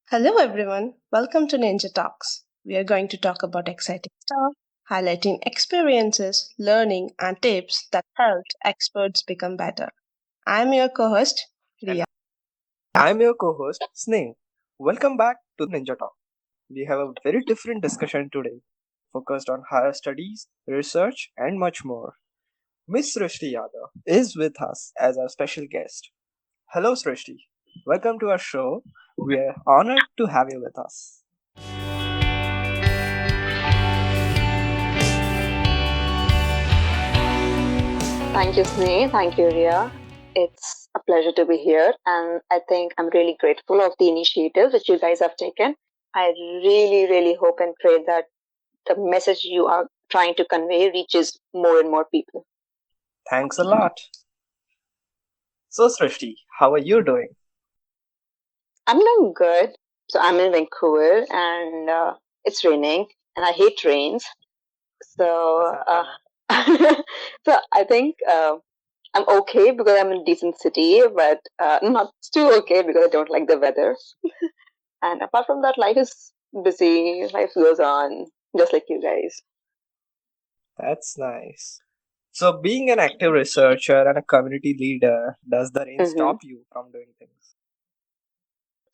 Hello, everyone. Welcome to NinjaTalks. We are going to talk about exciting stuff, highlighting experiences, learning, and tips that helped experts become better. I'm your co host, And Ria. I'm your co host, Sneh. Welcome back to Ninja Talk. We have a very different discussion today, focused on higher studies, research, and much more. Miss Srishti Yadav is with us as our special guest. Hello, Srishti. Welcome to our show. We are honored to have you with us. Thank you, Sneh. Thank you, Ria. It's a pleasure to be here, and I think I'm really grateful of the initiative that you guys have taken. I really hope and pray that the message you are trying to convey reaches more and more people. Thanks a lot. So, Srishti, how are you doing? I'm doing good. So I'm in Vancouver, and it's raining, and I hate rains. So, so I think I'm okay because I'm in a decent city, but not too okay because I don't like the weather. And apart from that, life is busy, life goes on, just like you guys. That's nice. So, being an active researcher and a community leader, does the rain hmm stop you from doing things?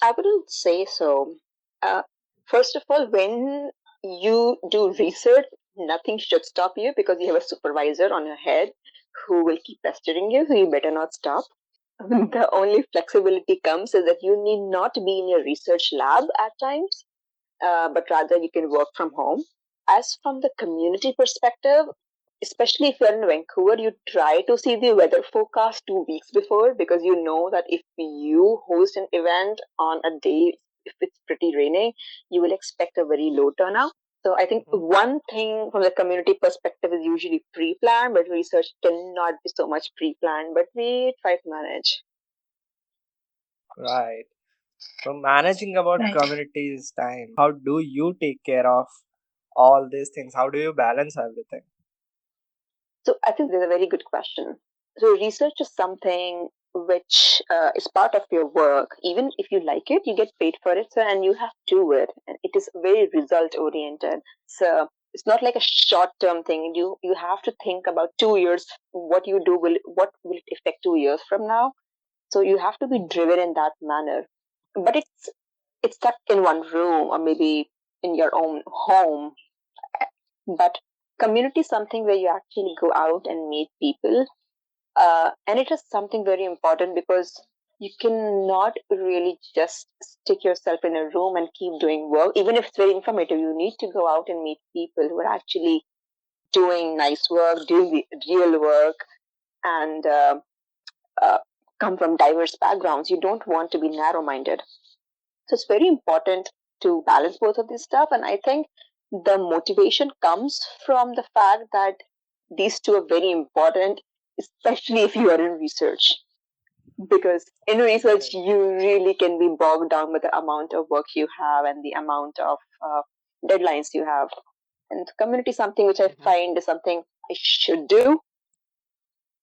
I wouldn't say so. Uh, First of all, when you do research, nothing should stop you because you have a supervisor on your head who will keep pestering you, so you better not stop. The only flexibility comes is that you need not be in your research lab at times, but rather you can work from home. As from the community perspective, especially if you're in Vancouver, you try to see the weather forecast 2 weeks before because you know that if you host an event on a day, if it's pretty raining, you will expect a very low turnout. So I think Mhm. one thing from the community perspective is usually pre-planned, but research cannot be so much pre-planned, but we try to manage. Right. So managing about Right. communities time, how do you take care of all these things? How do you balance everything? So I think there's a very good question. So research is something which is part of your work. Even if you like it, you get paid for it, so, and you have to do it. And it is very result oriented. So it's not like a short term thing. You have to think about 2 years. What will it affect 2 years from now? So you have to be driven in that manner. But it's stuck in one room or maybe in your own home. But community is something where you actually go out and meet people, and it is something very important because you cannot really just stick yourself in a room and keep doing work. Even if it's very informative, you need to go out and meet people who are actually doing nice work, doing the real work, and uh, come from diverse backgrounds. You don't want to be narrow minded. So it's very important to balance both of this stuff. And I think the motivation comes from the fact that these two are very important, especially if you are in research. Because in research, Correct. you really can be bogged down with the amount of work you have and the amount of deadlines you have. And community is something which I Mhm. find is something I should do,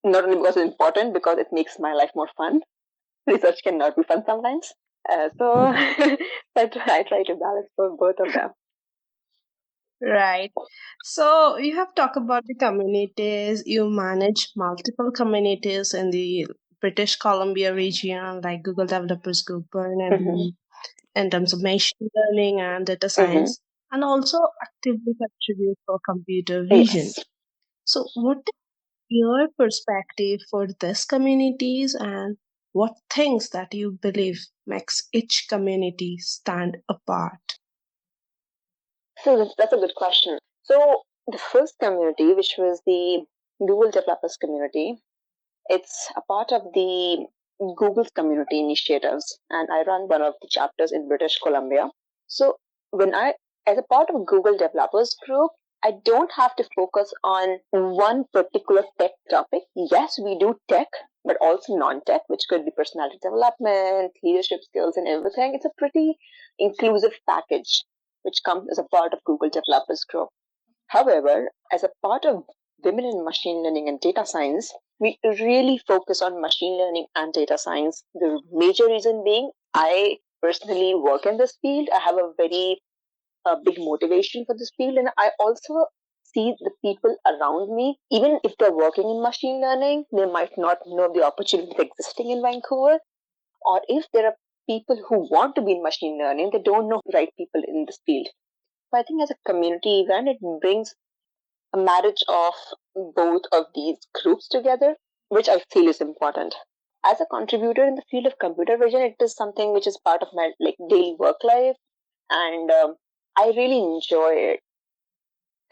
not only because it's important, because it makes my life more fun. Research cannot be fun sometimes. So I try to balance both of them. Right. So, you have talked about the communities. You manage multiple communities in the British Columbia region, like Google Developers Group, hmm Burnaby, in terms of machine learning and data hmm science, and also actively contribute for computer vision. Yes. So, what is your perspective for these communities, and what things that you believe makes each community stand apart? So that's a good question. So the first community, which was the Google Developers community, it's a part of the Google's community initiatives, and I run one of the chapters in British Columbia. So when as a part of Google Developers Group, I don't have to focus on one particular tech topic. Yes, we do tech, but also non-tech, which could be personality development, leadership skills, and everything. It's a pretty inclusive package, which comes as a part of Google Developers Group. However, as a part of Women in Machine Learning and Data Science, we really focus on machine learning and data science. The major reason being, I personally work in this field. I have a very big motivation for this field, and I also see the people around me, even if they're working in machine learning, they might not know the opportunities existing in Vancouver, or if there are people who want to be in machine learning, they don't know the right people in this field. So I think as a community event, it brings a marriage of both of these groups together, which I feel is important. As a contributor in the field of computer vision, it is something which is part of my like daily work life, and I really enjoy it.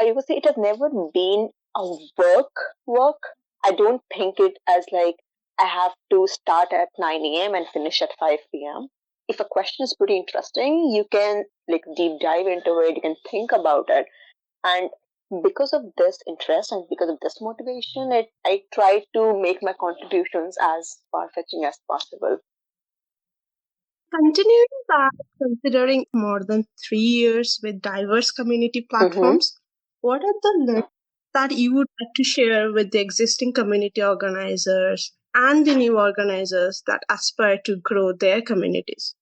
I would say it has never been a work. I don't think it as like I have to start at 9 a.m. and finish at 5 p.m. If a question is pretty interesting, you can like deep dive into it, you can think about it. And because of this interest and because of this motivation, I try to make my contributions as far fetching as possible. Continuing that, considering more than 3 years with diverse community Mm-hmm. platforms, what are the lessons that you would like to share with the existing community organizers and the new organizers that aspire to grow their communities?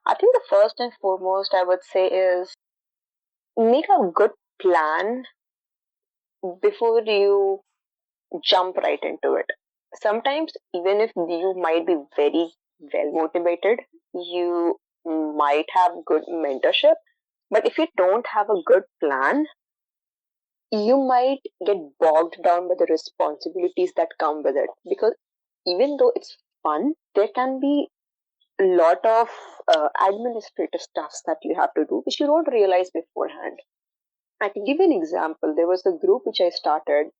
I think the first and foremost I would say is make a good plan before you jump right into it. Sometimes, even if you might be very well motivated, you might have good mentorship, but if you don't have a good plan, you might get bogged down by the responsibilities that come with it. Because even though it's fun, there can be a lot of administrative stuffs that you have to do, which you don't realize beforehand. I can give you an example. There was a group which I started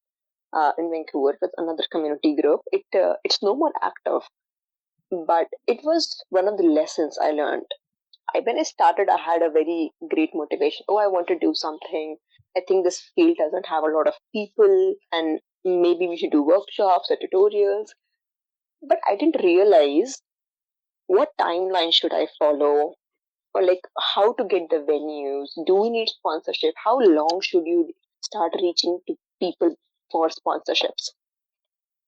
in Vancouver with another community group. It's no more active, but it was one of the lessons I learned. When I started, I had a very great motivation. Oh, I want to do something. I think this field doesn't have a lot of people, and maybe we should do workshops or tutorials. But I didn't realize what timeline should I follow, or like how to get the venues. Do we need sponsorship? How long should you start reaching to people for sponsorships?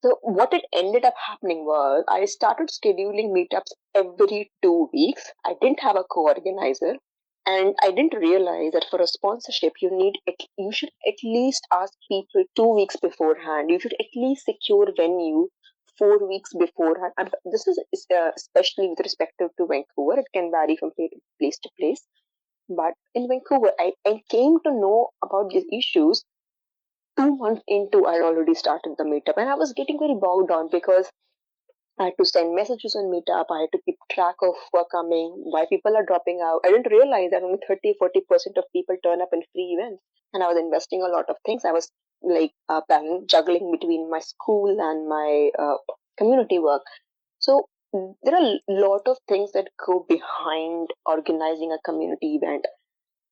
So what it ended up happening was I started scheduling meetups every 2 weeks. I didn't have a co-organizer, and I didn't realize that for a sponsorship you should at least ask people 2 weeks beforehand. You should at least secure venue 4 weeks beforehand. And this is especially with respect to Vancouver. It can vary from place to place. But in Vancouver, I came to know about these issues 2 months into. I already started the meetup, and I was getting very bogged down because I had to send messages on meetup. I had to keep track of who are coming, why people are dropping out. I didn't realize that only 30-40% of people turn up in free events, and I was investing a lot of things. I was like juggling between my school and my community work. So there are a lot of things that go behind organizing a community event.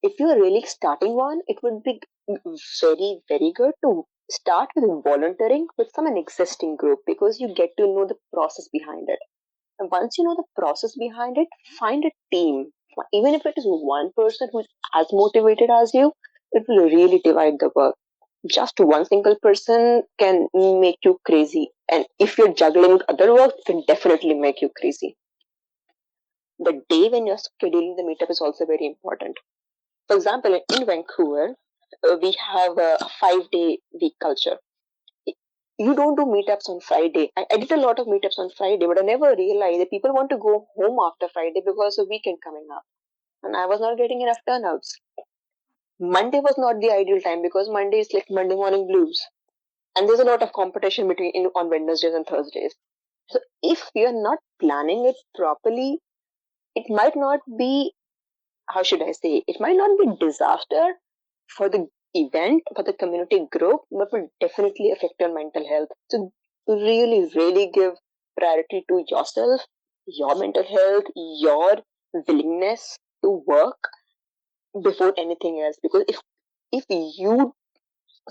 If you're really starting one, it would be very, very good to start with volunteering with some an existing group, because you get to know the process behind it. And once you know the process behind it, find a team. Even if it is one person who's as motivated as you, it will really divide the work. Just one single person can make you crazy. And if you're juggling other work, it can definitely make you crazy. The day when you're scheduling the meetup is also very important. For example, in Vancouver, we have a 5 day week culture. You don't do meetups on Friday. I did a lot of meetups on Friday, but I never realized that people want to go home after Friday because of weekend coming up. And I was not getting enough turnouts. Monday was not the ideal time because Monday is like Monday morning blues. And there's a lot of competition on Wednesdays and Thursdays. So if you're not planning it properly, it might not be, how should I say, it might not be disaster for the event, for the community group, but will definitely affect your mental health. So really, really give priority to yourself, your mental health, your willingness to work before anything else. Because if you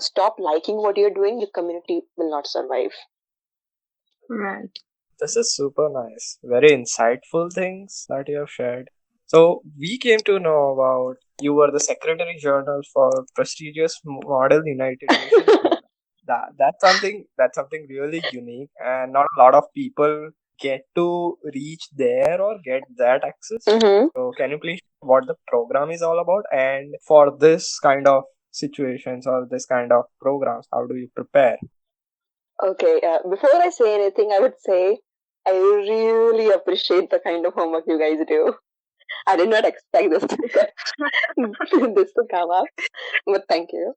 stop liking what you're doing, your community will not survive. Right. This is super nice. Very insightful things that you have shared. So we came to know about you were the Secretary General for prestigious Model United Nations program. That's something really unique, and not a lot of people get to reach there or get that access. Mm-hmm. So can you please what the program is all about, and for this kind of situations or this kind of programs, how do you prepare? Okay, before I say anything, I would say I really appreciate the kind of homework you guys do. I did not expect this to this to come up, but thank you.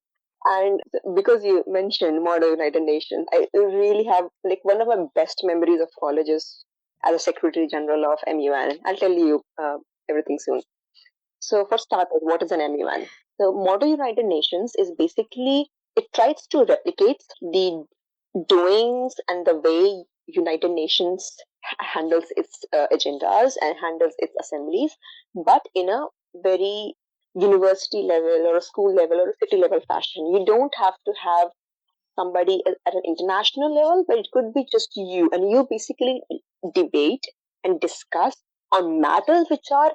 And because you mentioned Model United Nations, I really have like one of my best memories of college is as a Secretary General of MUN. I'll tell you everything soon. So, for starters, what is an MUN? The Model United Nations is basically it tries to replicate the doings and the way United Nations handles its agendas and handles its assemblies, but in a very university level or a school level or a city level fashion. You don't have to have somebody at an international level, but it could be just you, and you basically debate and discuss on matters which are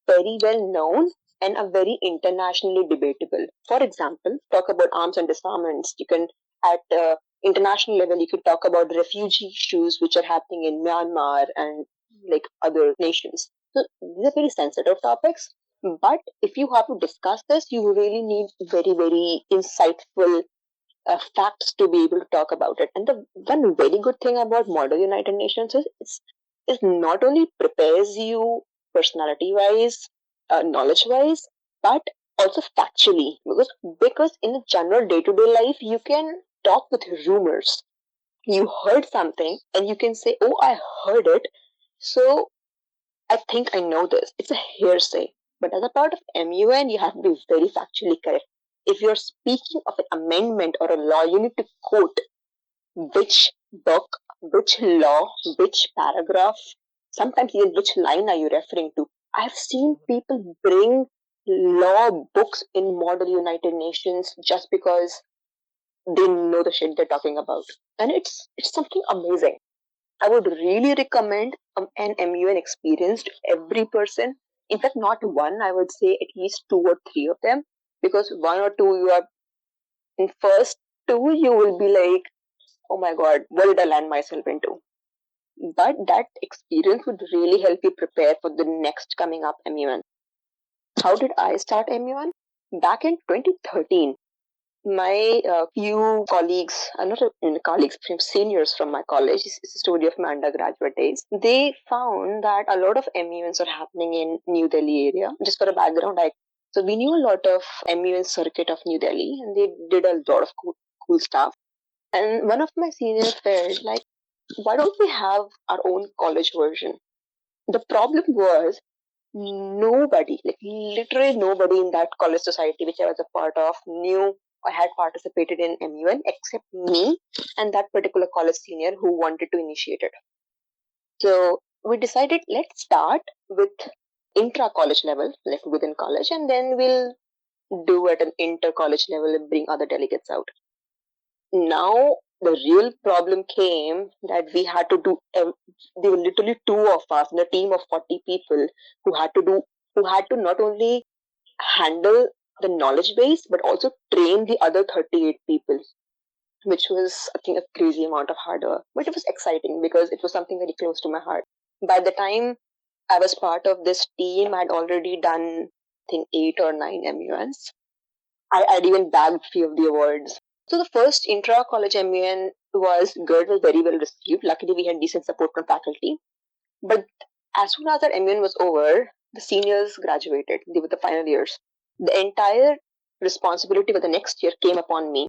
very well known and are very internationally debatable. For example, talk about arms and disarmaments. You can at international level you could talk about refugee issues which are happening in Myanmar and like other nations. So these are very sensitive topics. But if you have to discuss this, you really need very insightful facts to be able to talk about it. And the one very good thing about Model United Nations is it not only prepares you personality wise, knowledge wise, but also factually. Because in a general day to day life, you can talk with rumors. You heard something and you can say, "Oh, I heard it." So I think I know this. It's a hearsay. But as a part of MUN, you have to be very factually correct. If you're speaking of an amendment or a law, you need to quote which book, which law, which paragraph, sometimes even which line are you referring to. I've seen people bring law books in Model United Nations just because they know the shit they're talking about. And it's something amazing. I would really recommend an MUN experience to every person. In fact, not one, I would say at least two or three of them. Because one or two, you are in first two, you will be like, oh my god, what did I land myself into? But that experience would really help you prepare for the next coming up MUN. How did I start MUN? Back in 2013, my few colleagues, not colleagues, seniors from my college, it's a story of my undergraduate days. They found that a lot of MUNs are happening in New Delhi area. Just for a background, so we knew a lot of MUN circuit of New Delhi, and they did a lot of cool stuff. And one of my seniors felt like, why don't we have our own college version? The problem was nobody, like literally nobody in that college society which I was a part of knew I had participated in MUN except me and that particular college senior who wanted to initiate it. So we decided let's start with intra college level, like within college, and then we'll do at an inter college level and bring other delegates out. Now the real problem came that we had to do there were literally two of us in a team of 40 people who had to do who had to not only handle the knowledge base but also train the other 38 people, which was I think a crazy amount of hard work, but it was exciting because it was something very close to my heart. By the time I was part of this team, I'd already done I think 8 or 9 MUNs. I'd even bagged few of the awards. So the first intra college MUN was good, was very well received. Luckily, we had decent support from faculty. But as soon as our MUN was over, the seniors graduated. They were the final years. The entire responsibility for the next year came upon me.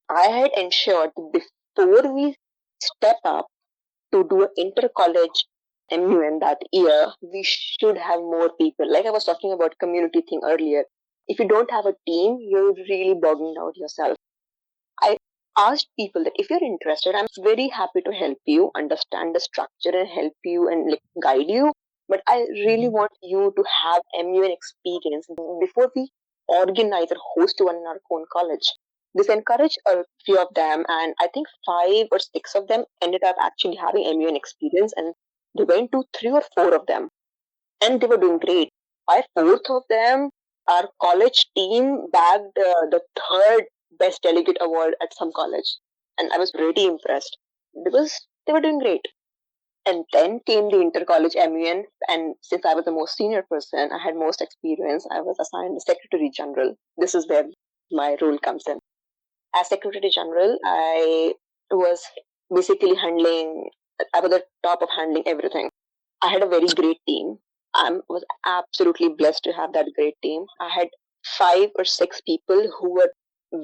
I had ensured that before we step up to do an inter college MUN that year, we should have more people. Like I was talking about community thing earlier. If you don't have a team, you're really bogging out yourself. I asked people that if you're interested, I'm very happy to help you understand the structure and help you and like guide you. But I really want you to have MUN experience before we organize or host one in our own college. This encouraged a few of them, and I think 5 or 6 of them ended up actually having MUN experience, and they went to 3 or 4 of them, and they were doing great. By fourth of them, our college team bagged the third best delegate award at some college, and I was pretty impressed because they were doing great. And then came the inter-college MUN, and since I was the most senior person, I had most experience, I was assigned the Secretary General. This is where my role comes in. As Secretary General, I was basically I was the top of handling everything. I had a very great team. I was absolutely blessed to have that great team. I had 5 or 6 people who were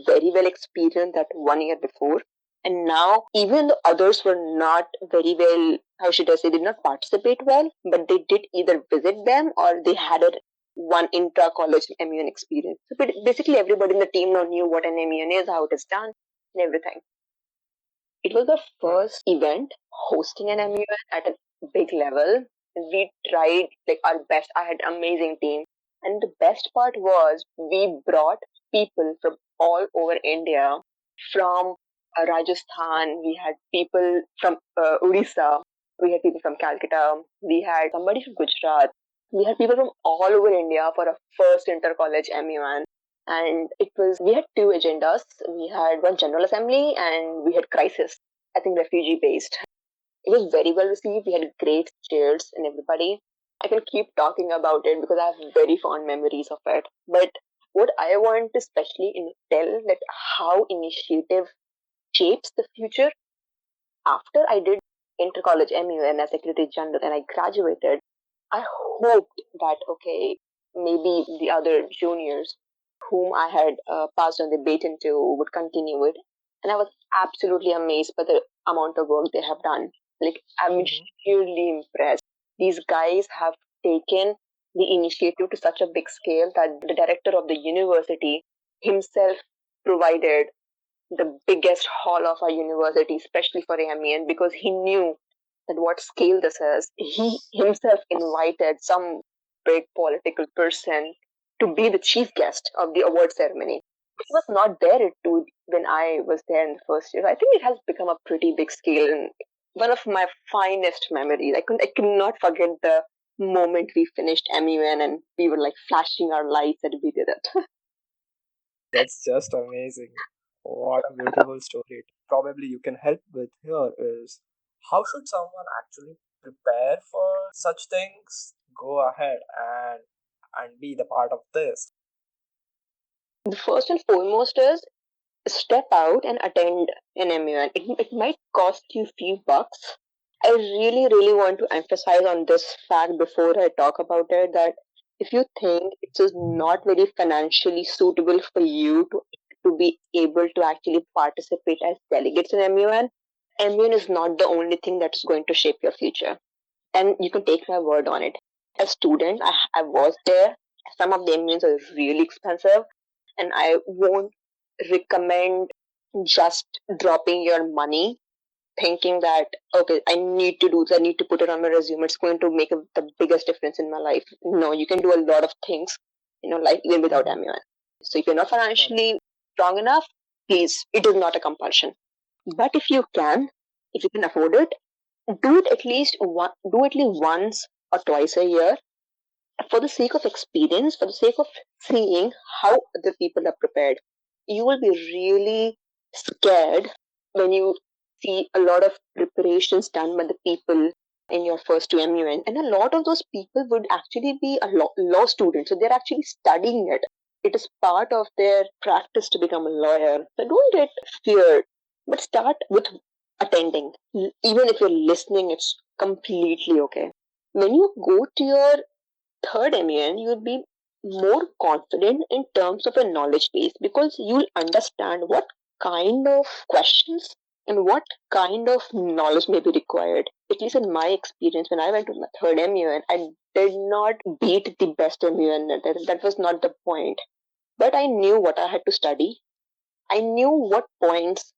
very well experienced that 1 year before. And now, even the others were not very well, how should I say, did not participate well, but they did either visit them or they had a one intra college MUN experience. So basically, everybody in the team now knew what an MUN is, how it is done, and everything. It was the first event hosting an MUN at a big level. We tried like our best. I had an amazing team. And the best part was we brought people from all over India, from Rajasthan, we had people from Odisha, we had people from Calcutta, we had somebody from Gujarat, we had people from all over India for a first inter-college MUN. And we had 2 agendas. We had one General Assembly and we had crisis, I think refugee based. It was very well received. We had great cheers and everybody. I can keep talking about it because I have very fond memories of it. But what I want to especially tell that how initiative shapes the future. After I did inter-college MUN as Secretary General and I graduated, I hoped that, okay, maybe the other juniors whom I had passed on the baton to would continue it. And I was absolutely amazed by the amount of work they have done. Like, I'm sheerly impressed. These guys have taken the initiative to such a big scale that the director of the university himself provided the biggest hall of our university, especially for AMEN, because he knew that what scale this is. He himself invited some big political person to be the chief guest of the award ceremony. It was not there when I was there in the first year. I think it has become a pretty big scale and one of my finest memories. I could not forget the moment we finished MEN and we were like flashing our lights and we did it. That's just amazing. What a beautiful story. Probably you can help with here is how should someone actually prepare for such things? Go ahead and be the part of this. The first and foremost is step out and attend an MUN. It might cost you a few bucks. I really, really want to emphasize on this fact before I talk about it that if you think it is not very financially suitable for you to be able to actually participate as delegates in MUN is not the only thing that is going to shape your future. And you can take my word on it. As student, I was there. Some of the MUNs are really expensive, and I won't recommend just dropping your money thinking that okay, I need to do this, I need to put it on my resume, it's going to make the biggest difference in my life. No, you can do a lot of things in your life even without MUN. So if you're not financially strong enough, please, it is not a compulsion. But if you can afford it, do at least once or twice a year for the sake of experience, for the sake of seeing how other people are prepared. You will be really scared when you see a lot of preparations done by the people in your first 2 MUN. And a lot of those people would actually be law students. So they're actually studying it. It is part of their practice to become a lawyer. So don't get feared, but start with attending. Even if you're listening, it's completely okay. When you go to your third MUN, you'll be more confident in terms of a knowledge base because you'll understand what kind of questions and what kind of knowledge may be required. At least in my experience, when I went to my third MUN, I did not beat the best MUN. That was not the point. But I knew what I had to study. I knew what points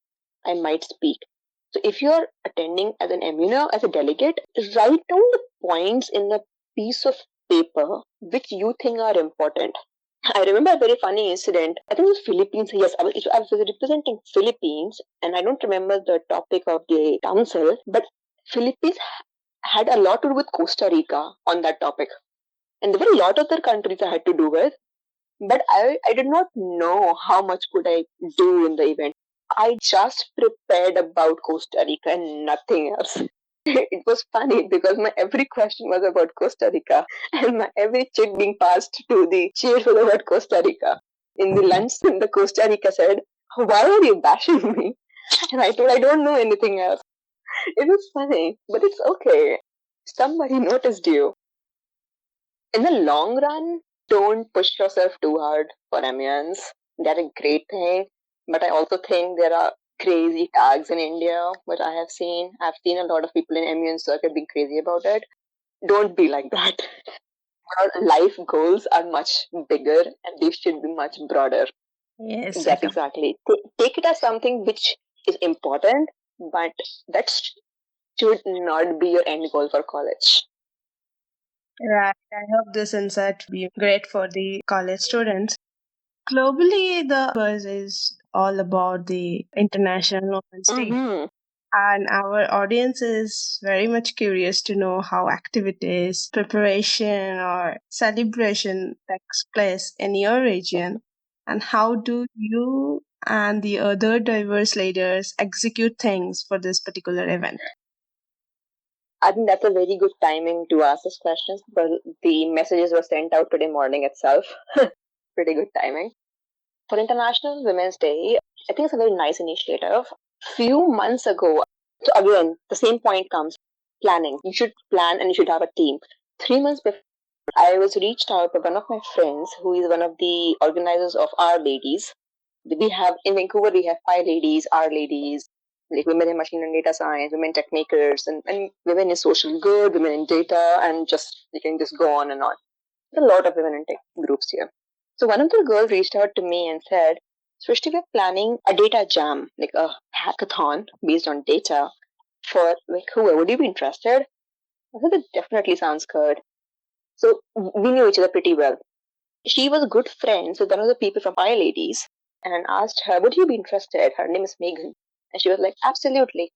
I might speak. So if you're attending as an MUN as a delegate, write down the points in a piece of paper which you think are important. I remember a very funny incident. I think it was Philippines. Yes, I was representing Philippines, and I don't remember the topic of the council, but Philippines had a lot to do with Costa Rica on that topic. And there were a lot of other countries I had to do with, but I did not know how much could I do in the event. I just prepared about Costa Rica and nothing else. It was funny because my every question was about Costa Rica, and my every chit being passed to the cheers was about Costa Rica. In the lunch, the Costa Rica said, "Why are you bashing me?" And I told I don't know anything else. It was funny, but it's okay. Somebody noticed you. In the long run, don't push yourself too hard for Amiens. They're a great thing, but I also think there are crazy tags in India, which I have seen. I've seen a lot of people in Amiens circuit being crazy about it. Don't be like that. Our life goals are much bigger and they should be much broader. Yes, I Yes, can. exactly. Take it as something which is important, but that should not be your end goal for college. Right. I hope this insight will be great for the college students. Globally, the buzz is all about the International Women's Day. Mm-hmm. And our audience is very much curious to know how activities, preparation, or celebration takes place in your region. And how do you and the other diverse leaders execute things for this particular event? I think that's a very good timing to ask this question because the messages were sent out today morning itself. Pretty good timing. For International Women's Day, I think it's a very nice initiative. Few months ago, so again, the same point comes planning. You should plan and you should have a team. 3 months before, I was reached out by one of my friends who is one of the organizers of Our Ladies. We have in Vancouver, we have five ladies, Our Ladies, like women in machine and data science, women tech makers, and women in social good, women in data, and just you can just go on and on. There's a lot of women in tech groups here. So one of the girls reached out to me and said, Srishti, we're planning a data jam, like a hackathon based on data for Vancouver. Would you be interested? I said, that definitely sounds good. So we knew each other pretty well. She was good friends with one of the people from Fire Ladies and asked her, would you be interested? Her name is Megan. And she was like, absolutely.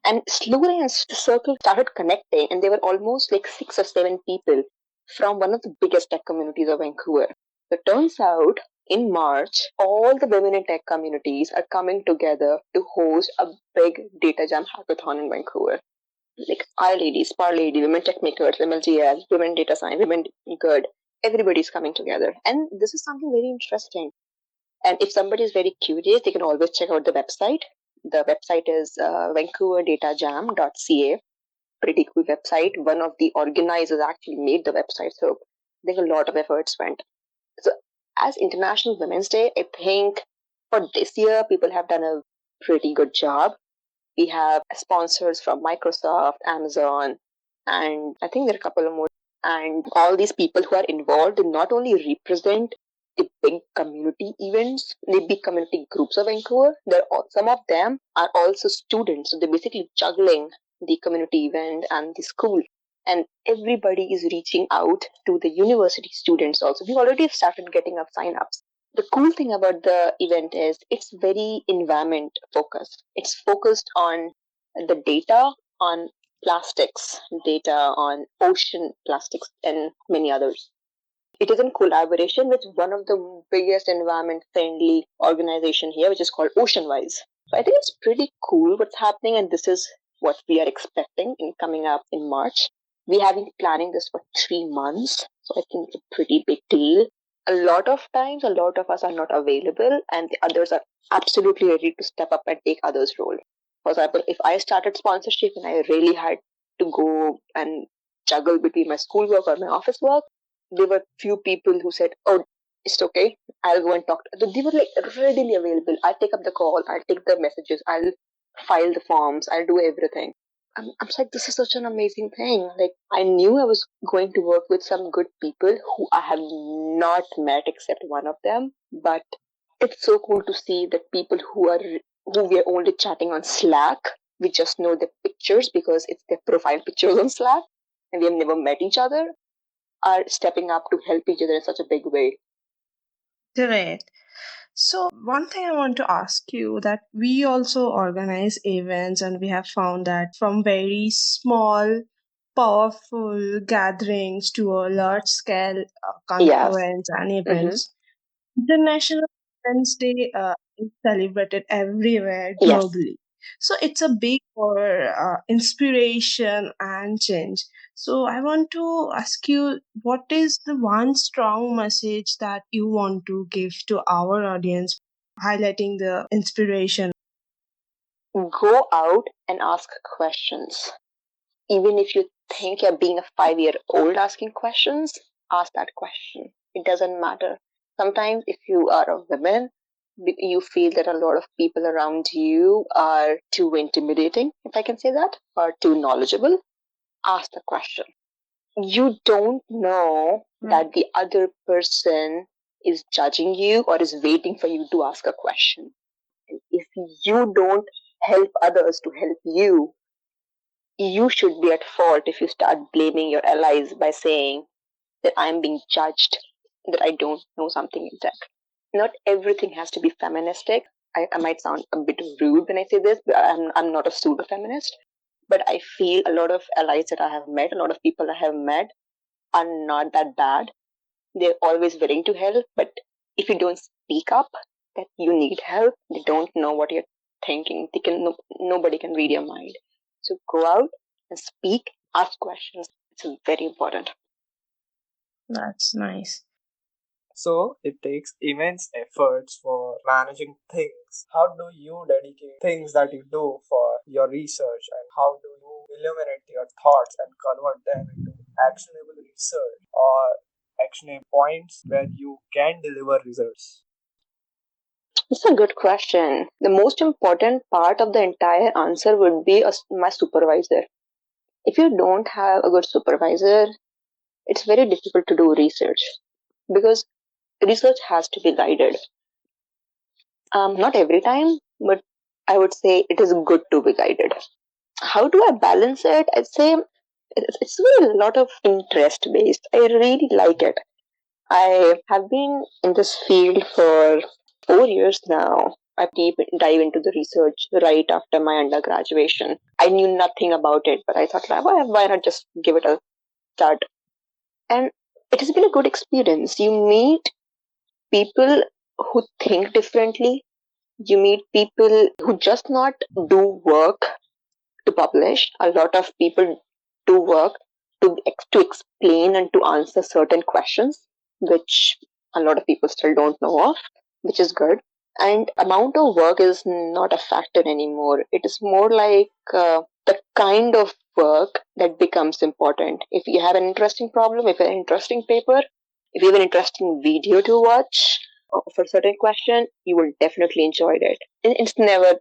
And slowly and the circle started connecting, and there were almost like 6 or 7 people from one of the biggest tech communities of Vancouver. So it turns out in March, all the women in tech communities are coming together to host a big data jam hackathon in Vancouver. Like our ladies, Par Lady, women tech makers, women GL, women data science, women good. Everybody's coming together. And this is something very interesting. And if somebody is very curious, they can always check out the website. The website is vancouverdataJam.ca. Pretty cool website. One of the organizers actually made the website, so I think a lot of efforts went. So, as International Women's Day, I think for this year, people have done a pretty good job. We have sponsors from Microsoft, Amazon, and I think there are a couple of more. And all these people who are involved not only represent the big community events, the big community groups of Vancouver, some of them are also students. So they're basically juggling the community event and the school. And everybody is reaching out to the university students also. We've already started getting up sign-ups. The cool thing about the event is it's very environment focused. It's focused on the data on plastics, data on ocean plastics, and many others. It is in collaboration with one of the biggest environment friendly organization here, which is called Oceanwise. So I think it's pretty cool what's happening, and this is what we are expecting in coming up in March. We have been planning this for 3 months, so I think it's a pretty big deal. A lot of times, a lot of us are not available, and the others are absolutely ready to step up and take others' role. For example, if I started sponsorship and I really had to go and juggle between my schoolwork or my office work, there were few people who said, "Oh, it's okay. I'll go and talk." They were like readily available. I'll take up the call. I'll take the messages. I'll file the forms. I'll do everything. I'm just like, this is such an amazing thing. Like, I knew I was going to work with some good people who I have not met except one of them. But it's so cool to see that people who we are only chatting on Slack. We just know their pictures because it's their profile pictures on Slack, and we have never met each other, are stepping up to help each other in such a big way. Great. So, one thing I want to ask you that we also organize events, and we have found that from very small, powerful gatherings to a large scale Yes. conference and Mm-hmm. events, International Women's Day is celebrated everywhere Yes. globally. So it's a big for inspiration and change. So I want to ask you, what is the one strong message that you want to give to our audience, highlighting the inspiration? Go out and ask questions. Even if you think you're being a 5 year old asking questions, ask that question. It doesn't matter. Sometimes, if you are a woman, you feel that a lot of people around you are too intimidating, if I can say that, or too knowledgeable. Ask the question. You don't know that the other person is judging you or is waiting for you to ask a question. And if you don't help others to help you should be at fault if you start blaming your allies by saying that I'm being judged, that I don't know something in tech. Not everything has to be feministic. I might sound a bit rude when I say this, but I'm not a pseudo feminist. But I feel a lot of allies that I have met, a lot of people I have met, are not that bad. They're always willing to help, but if you don't speak up that you need help, they don't know what you're thinking. Nobody can read your mind. So go out and speak, ask questions. It's very important. That's nice. So it takes immense efforts for managing things. How do you dedicate things that you do for your research, and how do you illuminate your thoughts and convert them into actionable research or actionable points where you can deliver results? It's a good question. The most important part of the entire answer would be my supervisor. If you don't have a good supervisor, it's very difficult to do research because research has to be guided. Not every time, but I would say it is good to be guided. How do I balance it? I'd say it's really a lot of interest based. I really like it. I have been in this field for 4 years now. I deep dive into the research right after my undergraduation. I knew nothing about it, but I thought, like, why not just give it a start? And it has been a good experience. You meet people who think differently. You meet people who just not do work to publish. A lot of people do work to explain and to answer certain questions, which a lot of people still don't know of, which is good. And amount of work is not a factor anymore. It is more like the kind of work that becomes important. If you have an interesting problem, if you have an interesting paper, if you have an interesting video to watch for a certain question, you will definitely enjoy it. And it's never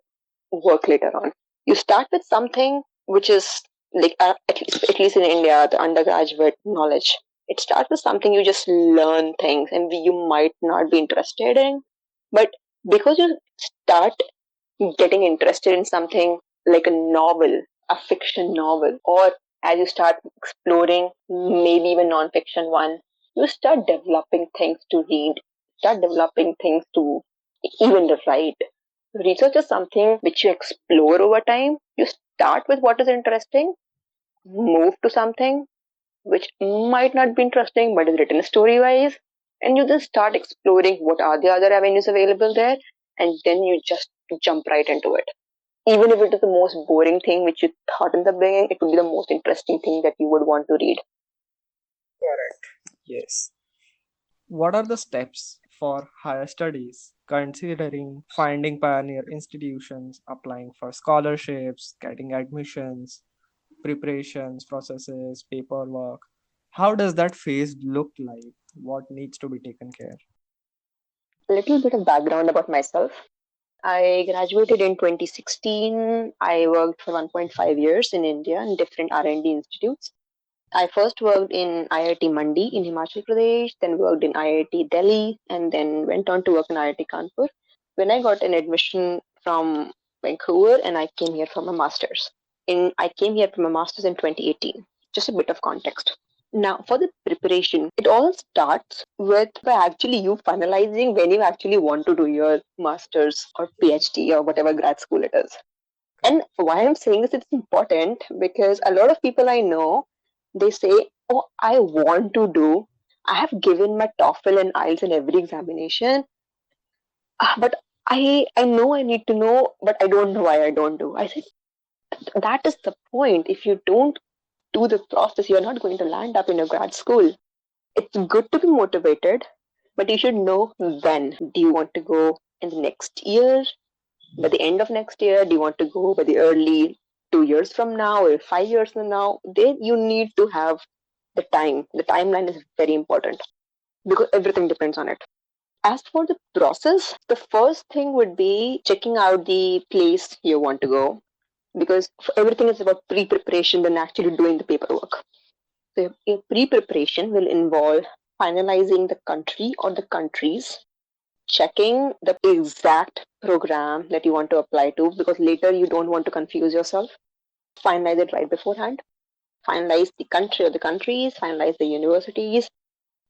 work later on. You start with something which is like at least in India, the undergraduate knowledge. It starts with something you just learn things and you might not be interested in, but because you start getting interested in something like a novel, a fiction novel, or as you start exploring maybe even non-fiction one, you start developing things to read, start developing things to even write. Research is something which you explore over time. You start with what is interesting, move to something which might not be interesting but is written story wise, and you just start exploring what are the other avenues available there, and then you just jump right into it. Even if it is the most boring thing which you thought in the beginning, it would be the most interesting thing that you would want to read. Correct. Yes. What are the steps for higher studies, considering finding pioneer institutions, applying for scholarships, getting admissions, preparations, processes, paperwork? How does that phase look like? What needs to be taken care? A little bit of background about myself. I graduated in 2016. I worked for 1.5 years in India in different R&D institutes. I first worked in IIT Mandi in Himachal Pradesh, then worked in IIT Delhi, and then went on to work in IIT Kanpur. When I got an admission from Vancouver, and I came here for my master's. I came here for my master's in 2018. Just a bit of context. Now, for the preparation, it all starts with by actually you finalizing when you actually want to do your master's or PhD or whatever grad school it is. And why I'm saying this, it's important because a lot of people I know, they say, "Oh, I want to do. I have given my TOEFL and IELTS in every examination, but I know I need to know, but I don't know why I don't do. I said, that is the point. If you don't do the process, you're not going to land up in a grad school. It's good to be motivated, but you should know when. Do you want to go in the next year? By the end of next year? Do you want to go by the early 2 years from now or 5 years from now? Then you need to have the time. The timeline is very important because everything depends on it. As for the process, the first thing would be checking out the place you want to go because everything is about pre preparation than actually doing the paperwork. So, a pre preparation will involve finalizing the country or the countries, checking the exact program that you want to apply to because later you don't want to confuse yourself. Finalize it right beforehand. Finalize the country or the countries, finalize the universities,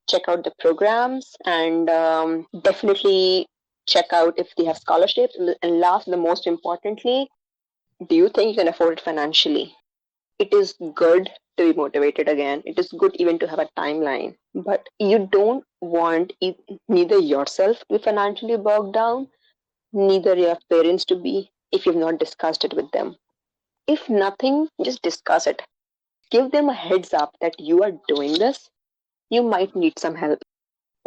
check out the programs, and definitely check out if they have scholarships. And last, the most importantly, do you think you can afford it financially? It is good to be motivated again. It is good even to have a timeline, but you don't want neither yourself to be financially bogged down, neither your parents to be if you've not discussed it with them. If nothing, just discuss it. Give them a heads up that you are doing this. You might need some help.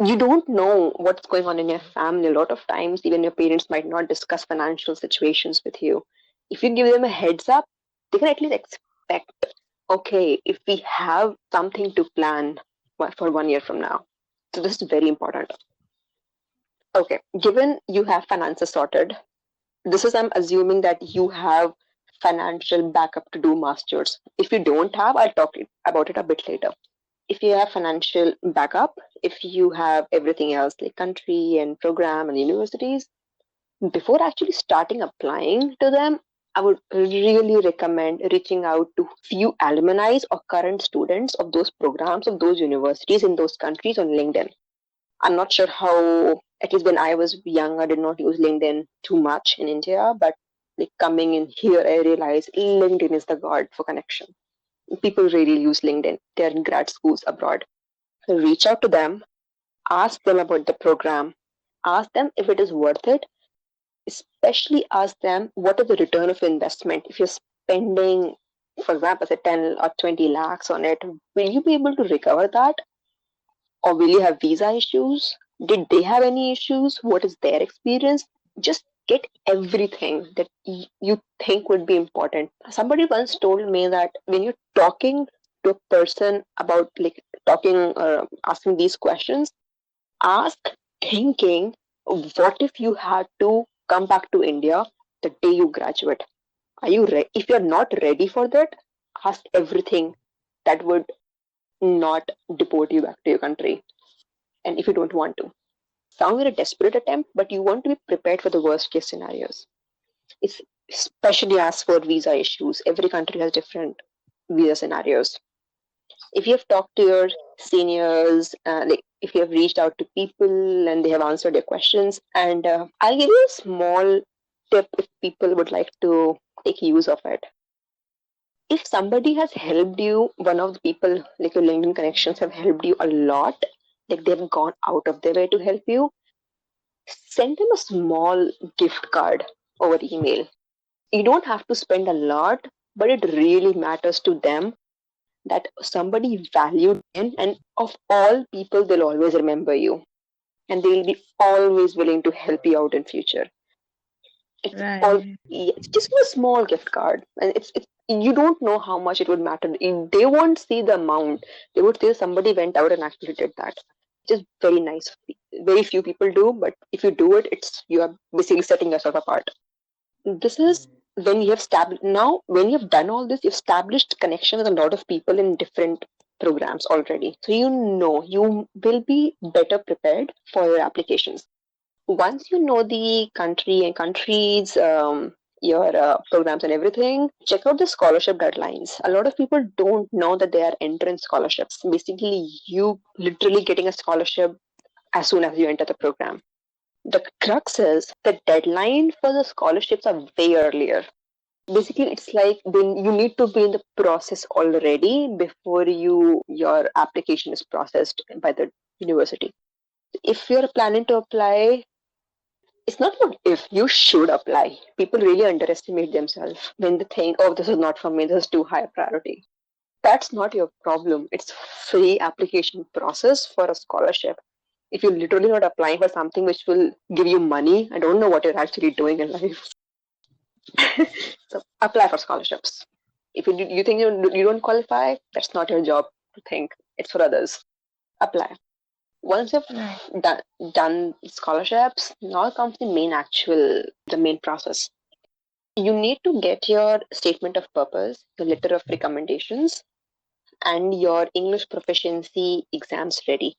You don't know what's going on in your family. A lot of times, even your parents might not discuss financial situations with you. If you give them a heads up, they can at least expect, okay, if we have something to plan for 1 year from now. So, this is very important. Okay, given you have finances sorted, this is, I'm assuming that you have financial backup to do masters. If you don't have, I'll talk about it a bit later. If you have financial backup, if you have everything else like country and program and universities, before actually starting applying to them, I would really recommend reaching out to few alumni or current students of those programs of those universities in those countries on LinkedIn. I'm not sure how, at least when I was young, I did not use LinkedIn too much in India, but like coming in here, I realized LinkedIn is the god for connection. People really use LinkedIn. They're in grad schools abroad. So reach out to them, ask them about the program, ask them if it is worth it, especially ask them what is the return of investment. If you're spending, for example, say 10 or 20 lakhs on it, will you be able to recover that? Or will you have visa issues? Did they have any issues? What is their experience? Just get everything that you think would be important. Somebody once told me that when you're talking to a person about like talking or asking these questions, ask thinking, what if you had to come back to India the day you graduate? Are you ready? If you're not ready for that, ask everything that would not deport you back to your country. And if you don't want to, sound like a desperate attempt, but you want to be prepared for the worst case scenarios. It's especially as for visa issues. Every country has different visa scenarios. If you have talked to your seniors, like if you have reached out to people and they have answered your questions, and I'll give you a small tip if people would like to take use of it. If somebody has helped you, one of the people, like your LinkedIn connections, have helped you a lot, like they've gone out of their way to help you, send them a small gift card over email. You don't have to spend a lot, but it really matters to them that somebody valued them, and of all people, they'll always remember you and they'll be always willing to help you out in future. It's all, Right. it's just a small gift card, and it's you don't know how much it would matter. They won't see the amount. They would say somebody went out and actually did that. Just very nice. Very few people do, but if you do it, it's you are basically setting yourself apart. This is when you have established. Now when you've done all this, you've established connection with a lot of people in different programs already, so you know you will be better prepared for your applications. Once you know the country and countries, your programs and everything, check out the scholarship deadlines. A lot of people don't know that they are entrance scholarships. Basically, you literally getting a scholarship as soon as you enter the program. The crux is the deadline for the scholarships are way earlier. Basically, it's like then you need to be in the process already before your application is processed by the university. If you're planning to apply, It's not about if, you should apply. People really underestimate themselves when they think, oh, this is not for me, this is too high a priority. That's not your problem. It's free application process for a scholarship. If you're literally not applying for something which will give you money, I don't know what you're actually doing in life. So apply for scholarships. If you think you don't qualify, that's not your job to think. It's for others. Apply. Once you've Right. done, done scholarships, now comes the main process. You need to get your statement of purpose, your letter of recommendations, and your English proficiency exams ready.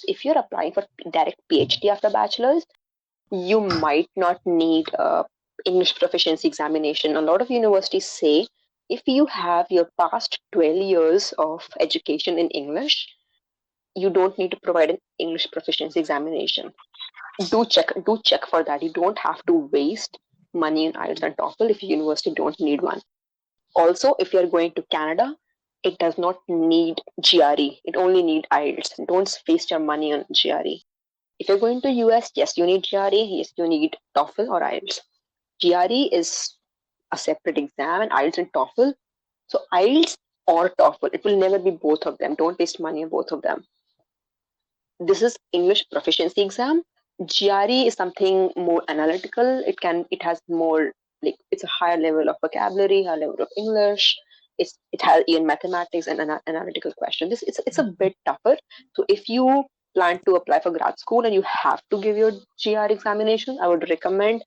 If you're applying for direct PhD after bachelor's, you might not need a English proficiency examination. A lot of universities say if you have your past 12 years of education in English, you don't need to provide an English proficiency examination. Do check for that. You don't have to waste money on IELTS and TOEFL if your university don't need one. Also, if you're going to Canada, it does not need GRE. It only need IELTS. Don't waste your money on GRE. If you're going to US, yes, you need GRE. Yes, you need TOEFL or IELTS. GRE is a separate exam, and IELTS and TOEFL. So IELTS or TOEFL, it will never be both of them. Don't waste money on both of them. This is English proficiency exam. GRE is something more analytical. It has more, like, it's a higher level of vocabulary, higher level of English. It has even mathematics and analytical questions. It's a bit tougher. So if you plan to apply for grad school and you have to give your GRE examination, I would recommend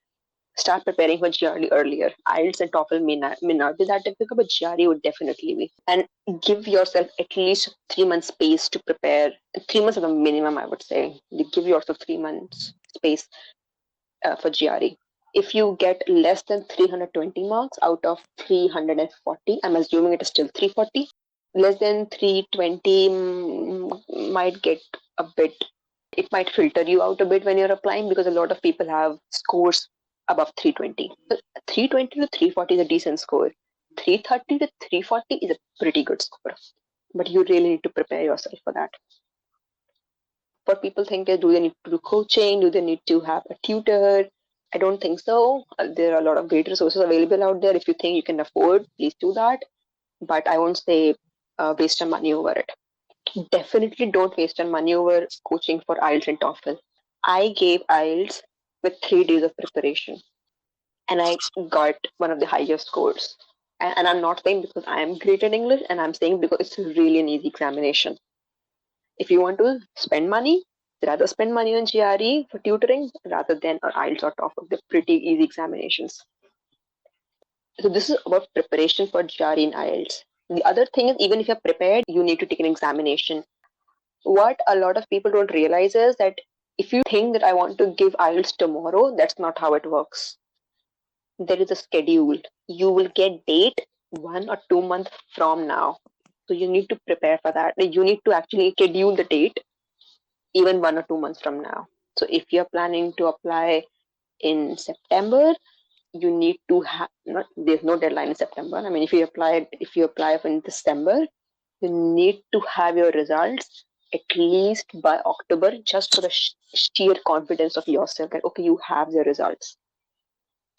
start preparing for GRE earlier. IELTS and TOEFL may not be that difficult, but GRE would definitely be. And give yourself at least 3 months space to prepare. 3 months is the minimum, I would say. You give yourself 3 months space for GRE. If you get less than 320 marks out of 340, I'm assuming it is still 340. Less than 320 might get a bit, it might filter you out a bit when you're applying because a lot of people have scores above 320. So 320 to 340 is a decent score. 330 to 340 is a pretty good score. But you really need to prepare yourself for that. What people think is, do they need to do coaching? Do they need to have a tutor? I don't think so. There are a lot of great resources available out there. If you think you can afford, please do that. But I won't say waste your money over it. Definitely don't waste your money over coaching for IELTS and TOEFL. I gave IELTS with 3 days of preparation and I got one of the highest scores. And I'm not saying because I am great at English, and I'm saying because it's really an easy examination. If you want to spend money, rather spend money on GRE for tutoring rather than on IELTS or TOEFL. They're pretty easy examinations. So this is about preparation for GRE and IELTS. The other thing is, even if you're prepared, you need to take an examination. What a lot of people don't realize is that if you think that I want to give IELTS tomorrow, that's not how it works. There is a schedule. You will get date 1 or 2 months from now. So you need to prepare for that. You need to actually schedule the date even 1 or 2 months from now. So if you're planning to apply in September, you need to have, not, there's no deadline in September. I mean, if you apply in December, you need to have your results at least by October, just for the sheer confidence of yourself that okay, you have the results.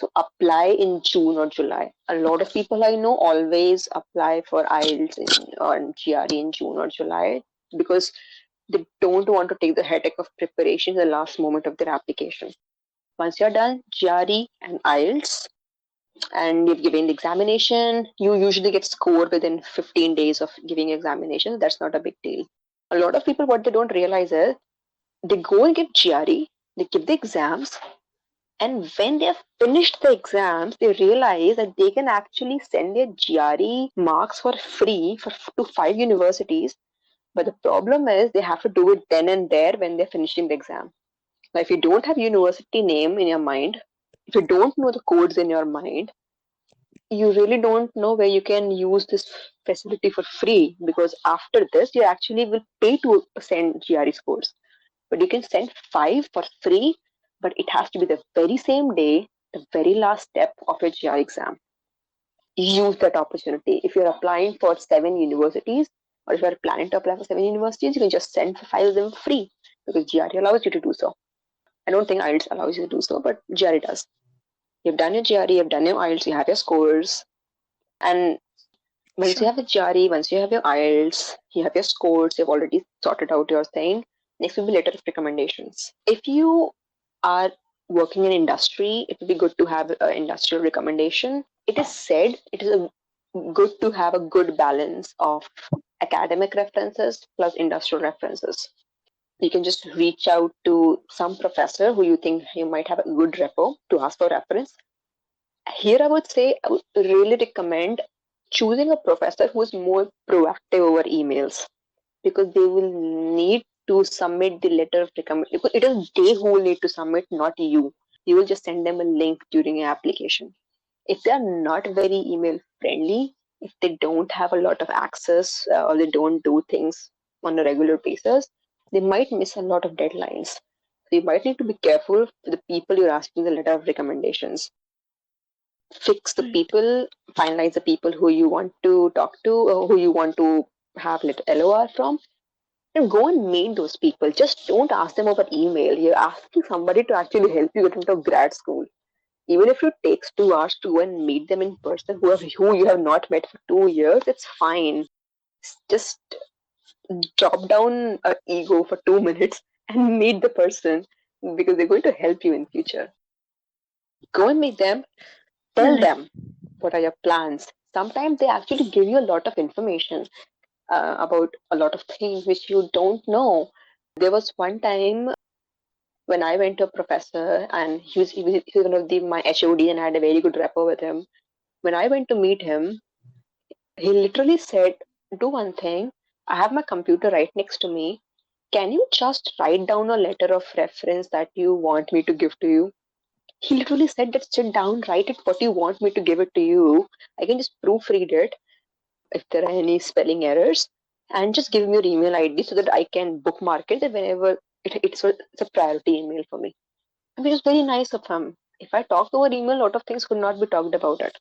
So apply in June or July. A lot of people I know always apply for IELTS or GRE in June or July because they don't want to take the headache of preparation in the last moment of their application. Once you're done, GRE and IELTS, and you've given the examination, you usually get scored within 15 days of giving examination. That's not a big deal. A lot of people, what they don't realize is they go and get GRE, they give the exams, and when they've finished the exams, they realize that they can actually send their GRE marks for free to 5 universities. But the problem is they have to do it then and there when they're finishing the exam. Now, if you don't have university name in your mind, if you don't know the codes in your mind, you really don't know where you can use this facility for free, because after this you actually will pay to send GRE scores. But you can send 5 for free, but it has to be the very same day, the very last step of your GRE exam. Use that opportunity. If you're applying for 7 universities, or if you're planning to apply for 7 universities, you can just send 5 of them free because GRE allows you to do so. I don't think IELTS allows you to do so, but GRE does. You've done your GRE, you've done your IELTS, you have your scores, and once you Sure. have a GRE, once you have your IELTS, you have your scores, you've already sorted out your thing. Next will be letter of recommendations. If you are working in industry, it would be good to have an industrial recommendation. It is said it is good to have a good balance of academic references plus industrial references. You can just reach out to some professor who you think you might have a good repo to ask for reference. Here, I would say I would really recommend choosing a professor who is more proactive over emails because they will need to submit the letter of recommendation. It is they who will need to submit, not you. You will just send them a link during your application. If they are not very email friendly, if they don't have a lot of access or they don't do things on a regular basis, they might miss a lot of deadlines. So you might need to be careful for the people you're asking the letter of recommendations. Fix the Right. people, finalize the people who you want to talk to, or who you want to have LOR from, and go and meet those people. Just don't ask them over email. You're asking somebody to actually help you get into grad school. Even if it takes 2 hours to go and meet them in person, who you have not met for 2 years, it's fine. Just drop down ego for 2 minutes and meet the person because they're going to help you in future. Go and meet them, tell Right. them what are your plans. Sometimes they actually give you a lot of information about a lot of things which you don't know. There was one time when I went to a professor and he was one of my HOD and I had a very good rapport with him. When I went to meet him, he literally said, "Do one thing. I have my computer right next to me. Can you just write down a letter of reference that you want me to give to you?" He literally said that sit down, write it what you want me to give it to you. I can just proofread it if there are any spelling errors and just give me your email ID so that I can bookmark it whenever it's a priority email for me. And which is very nice of him. If I talked over email, a lot of things could not be talked about it.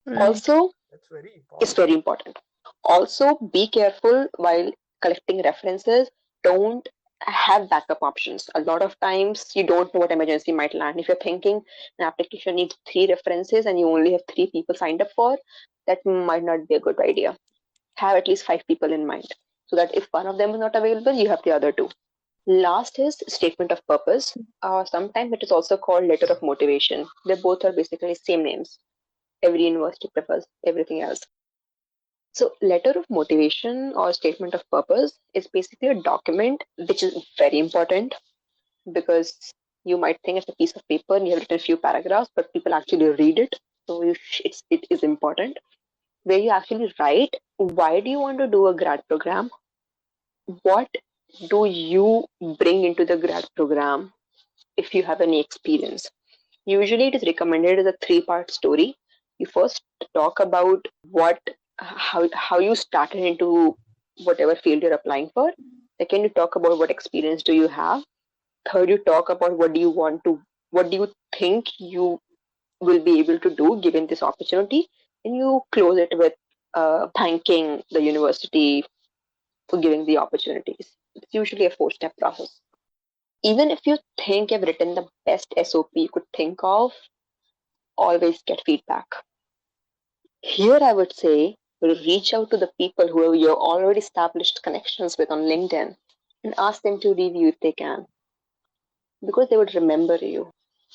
Right. Also, That's very it's important. very important. Also, be careful while collecting references. Don't have backup options. A lot of times, you don't know what emergency might land. If you're thinking an application needs 3 references and you only have 3 people signed up for, that might not be a good idea. Have at least 5 people in mind so that if one of them is not available, you have the other two. Last is statement of purpose. Sometimes it is also called letter of motivation. They both are basically same names. Every university prefers everything else. So, letter of motivation or statement of purpose is basically a document which is very important because you might think it's a piece of paper and you have written a few paragraphs, but people actually read it. So, it is important where you actually write why do you want to do a grad program? What do you bring into the grad program if you have any experience? Usually, it is recommended as a three-part story. You first talk about how you started into whatever field you're applying for. Second, you talk about what experience do you have. Third, you talk about what do you think you will be able to do given this opportunity, and you close it with thanking the university for giving the opportunities. It's usually a four-step process. Even if you think you've written the best SOP you could think of, always get feedback. Here, I would say reach out to the people who you have already established connections with on LinkedIn and ask them to review if they can, because they would remember you.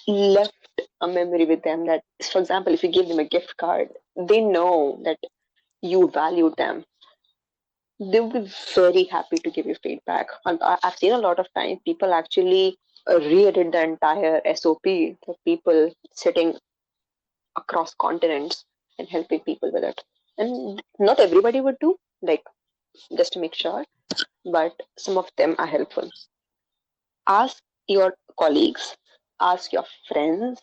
Left a memory with them that, for example, if you give them a gift card, they know that you value them. They will be very happy to give you feedback. And I've seen a lot of time people actually re-edit the entire SOP for people sitting across continents and helping people with it. And not everybody would do, like, just to make sure, but some of them are helpful. Ask your colleagues, ask your friends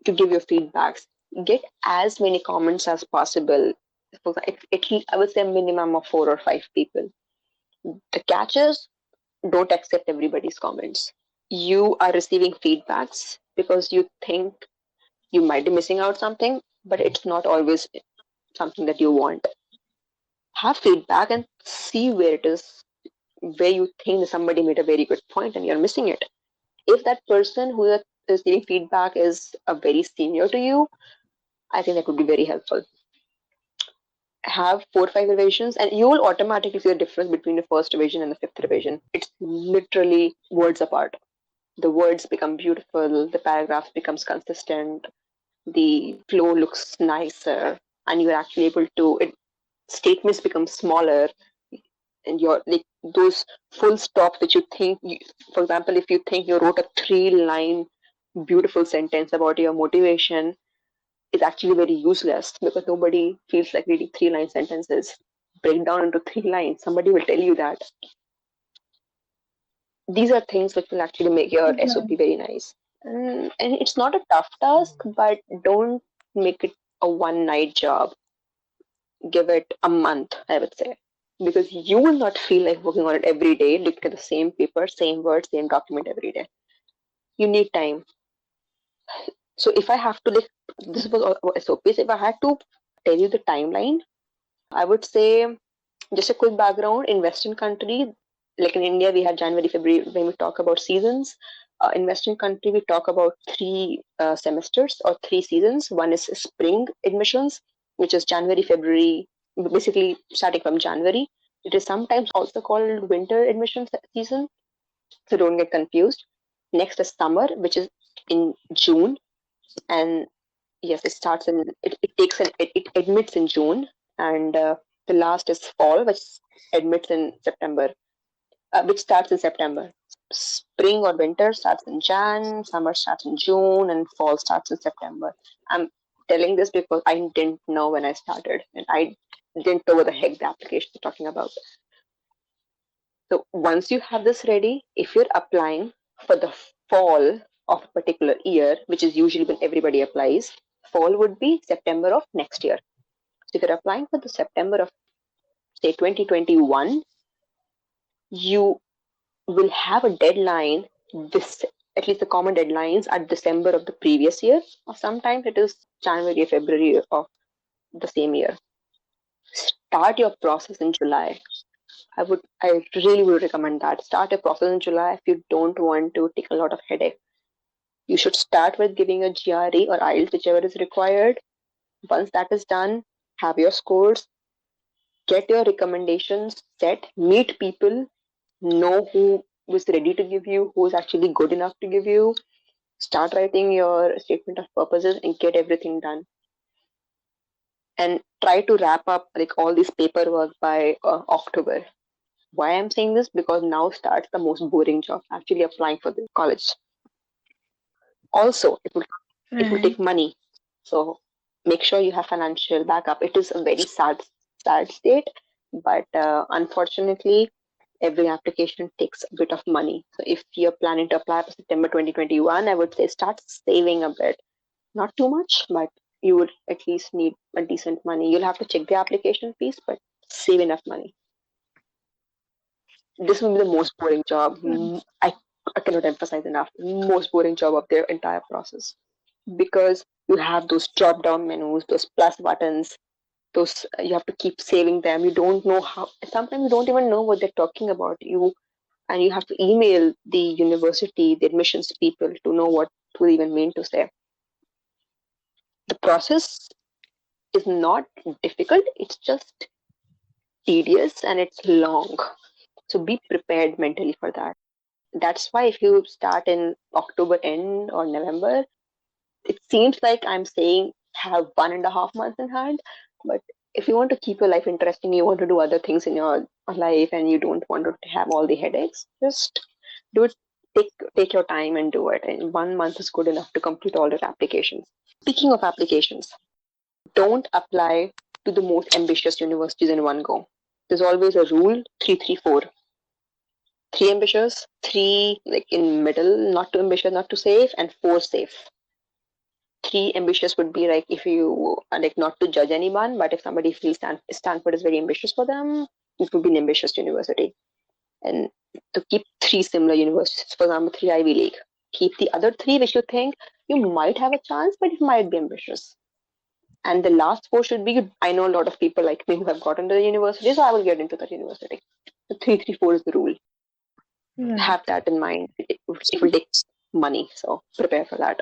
to give your feedbacks. Get as many comments as possible. I would say a minimum of 4 or 5 people. The catch is don't accept everybody's comments. You are receiving feedbacks because you think you might be missing out something, but it's not always something that you want. Have feedback and see where it is where you think that somebody made a very good point and you're missing it. If that person who is giving feedback is a very senior to you, I think that would be very helpful. Have 4 or 5 revisions, and you will automatically see the difference between the first revision and the fifth revision. It's literally words apart. The words become beautiful, the paragraphs becomes consistent, the flow looks nicer, and you're actually able to statements become smaller, and you're like those full stops that you think for example, if you think you wrote a 3 line beautiful sentence about your motivation, is actually very useless because nobody feels like reading 3 line sentences. Break down into 3 lines. Somebody will tell you that. These are things which will actually make your SOP Right. very nice. And it's not a tough task, but don't make it a one night job. Give it a month, I would say. Because you will not feel like working on it every day, looking at the same paper, same words, same document every day. You need time. So if I have to like this was all SOPs, if I had to tell you the timeline, I would say just a quick background in Western country, like in India, we have January, February when we talk about seasons. In Western country, we talk about 3 semesters or 3 seasons. One is spring admissions, which is January, February, basically starting from January. It is sometimes also called winter admissions season, so don't get confused. Next is summer, which is in June, and yes, it starts in it admits in June, and the last is fall, which admits in September, which starts in September. Spring or winter starts in Jan, summer starts in June, and fall starts in September. I'm telling this because I didn't know when I started, and I didn't know what the heck the application is talking about. So once you have this ready, if you're applying for the fall of a particular year, which is usually when everybody applies, fall would be September of next year. So if you're applying for the September of say 2021, you will have a deadline this at least the common deadlines are December of the previous year, or sometimes it is January or February of the same year. Start your process in July. I really would recommend that. Start a process in July if you don't want to take a lot of headache. You should start with giving a GRE or IELTS, whichever is required. Once that is done, have your scores, get your recommendations set, meet people, know who is ready to give you, who is actually good enough to give you. Start writing your statement of purposes and get everything done. And try to wrap up like all this paperwork by October. Why I'm saying this? Because now starts the most boring job, actually applying for the college. Also, it will Right. take money. So make sure you have financial backup. It is a very sad state, but unfortunately, every application takes a bit of money. So if you're planning to apply for September 2021, I would say start saving a bit. Not too much, but you would at least need a decent money. You'll have to check the application fees, but save enough money. This will be the most boring job. I cannot emphasize enough. Most boring job of their entire process because you have those drop down menus, those plus buttons, those you have to keep saving them. You don't know how. Sometimes you don't even know what they're talking about. And you have to email the university, the admissions people to know what to even mean to say. The process is not difficult. It's just tedious and it's long. So be prepared mentally for that. That's why if you start in October end or November, it seems like I'm saying have 1.5 months in hand. But if you want to keep your life interesting, you want to do other things in your life and you don't want to have all the headaches, just do it. Take your time and do it. And 1 month is good enough to complete all your applications. Speaking of applications, don't apply to the most ambitious universities in one go. There's always a rule 3-3-4. Three ambitious, three like in middle, not too ambitious, not too safe, and four safe. Three ambitious would be like if you like not to judge anyone, but if somebody feels Stanford is very ambitious for them, it would be an ambitious university. And to keep three similar universities, for example, three Ivy League. Keep the other three which you think you might have a chance, but it might be ambitious. And the last four should be I know a lot of people like me who have gotten to the university, so I will get into that university. The 334 is the rule. Right. Have that in mind. It So, will take money, so prepare for that.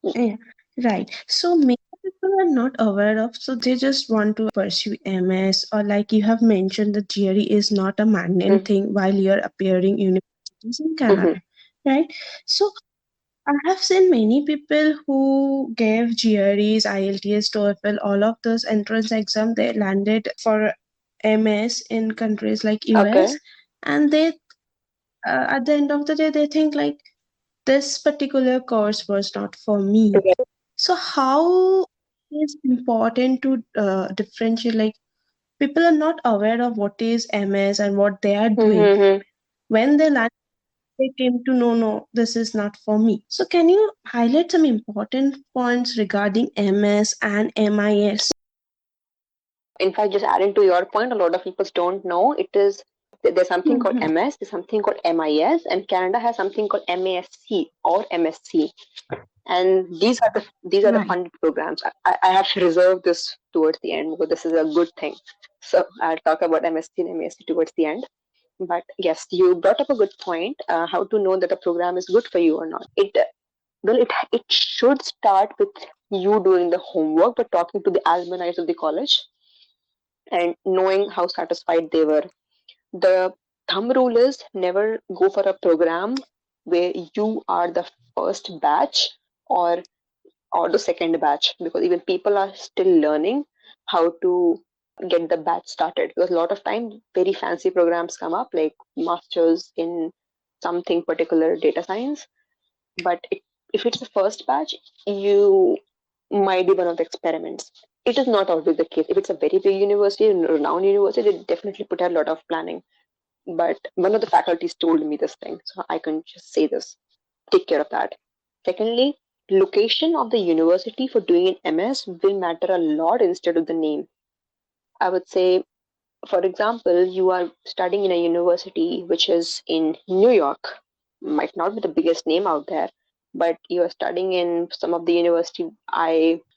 yeah, right. So many people are not aware of, so they just want to pursue MS, or like you have mentioned, the GRE is not a mandate Mm-hmm. thing while you're appearing universities in Mm-hmm. Canada, right? So I have seen many people who gave GREs, IELTS, TOEFL, all of those entrance exam. They landed for MS in countries like Okay. US, and they at the end of the day they think like this particular course was not for me. So how is important to differentiate? Like people are not aware of what is MS and what they are doing. Mm-hmm. When they land, they came to know, no, this is not for me. So can you highlight some important points regarding MS and MIS? In fact, just adding to your point, a lot of people don't know it is there's something called Mhm. MS, there's something called MIS, and Canada has something called MASC or MSc. And these are the Right. funded programs. I have reserved this towards the end because this is a good thing. So I'll talk about MSc and MASC towards the end. But yes, you brought up a good point. How to know that a program is good for you or not? It should start with you doing the homework, but talking to the alumni of the college and knowing how satisfied they were. The thumb rule is never go for a program where you are the first batch or the second batch, because even people are still learning how to get the batch started, because a lot of time very fancy programs come up like masters in something particular data science, but if it's the first batch, you might be one of the experiments. It is not always the case. If it's a very big university, a renowned university, they definitely put a lot of planning. But one of the faculties told me this thing, so I can just say this. Take care of that. Secondly, location of the university for doing an MS will matter a lot instead of the name. I would say, for example, you are studying in a university which is in New York, might not be the biggest name out there, but you are studying in some of the university.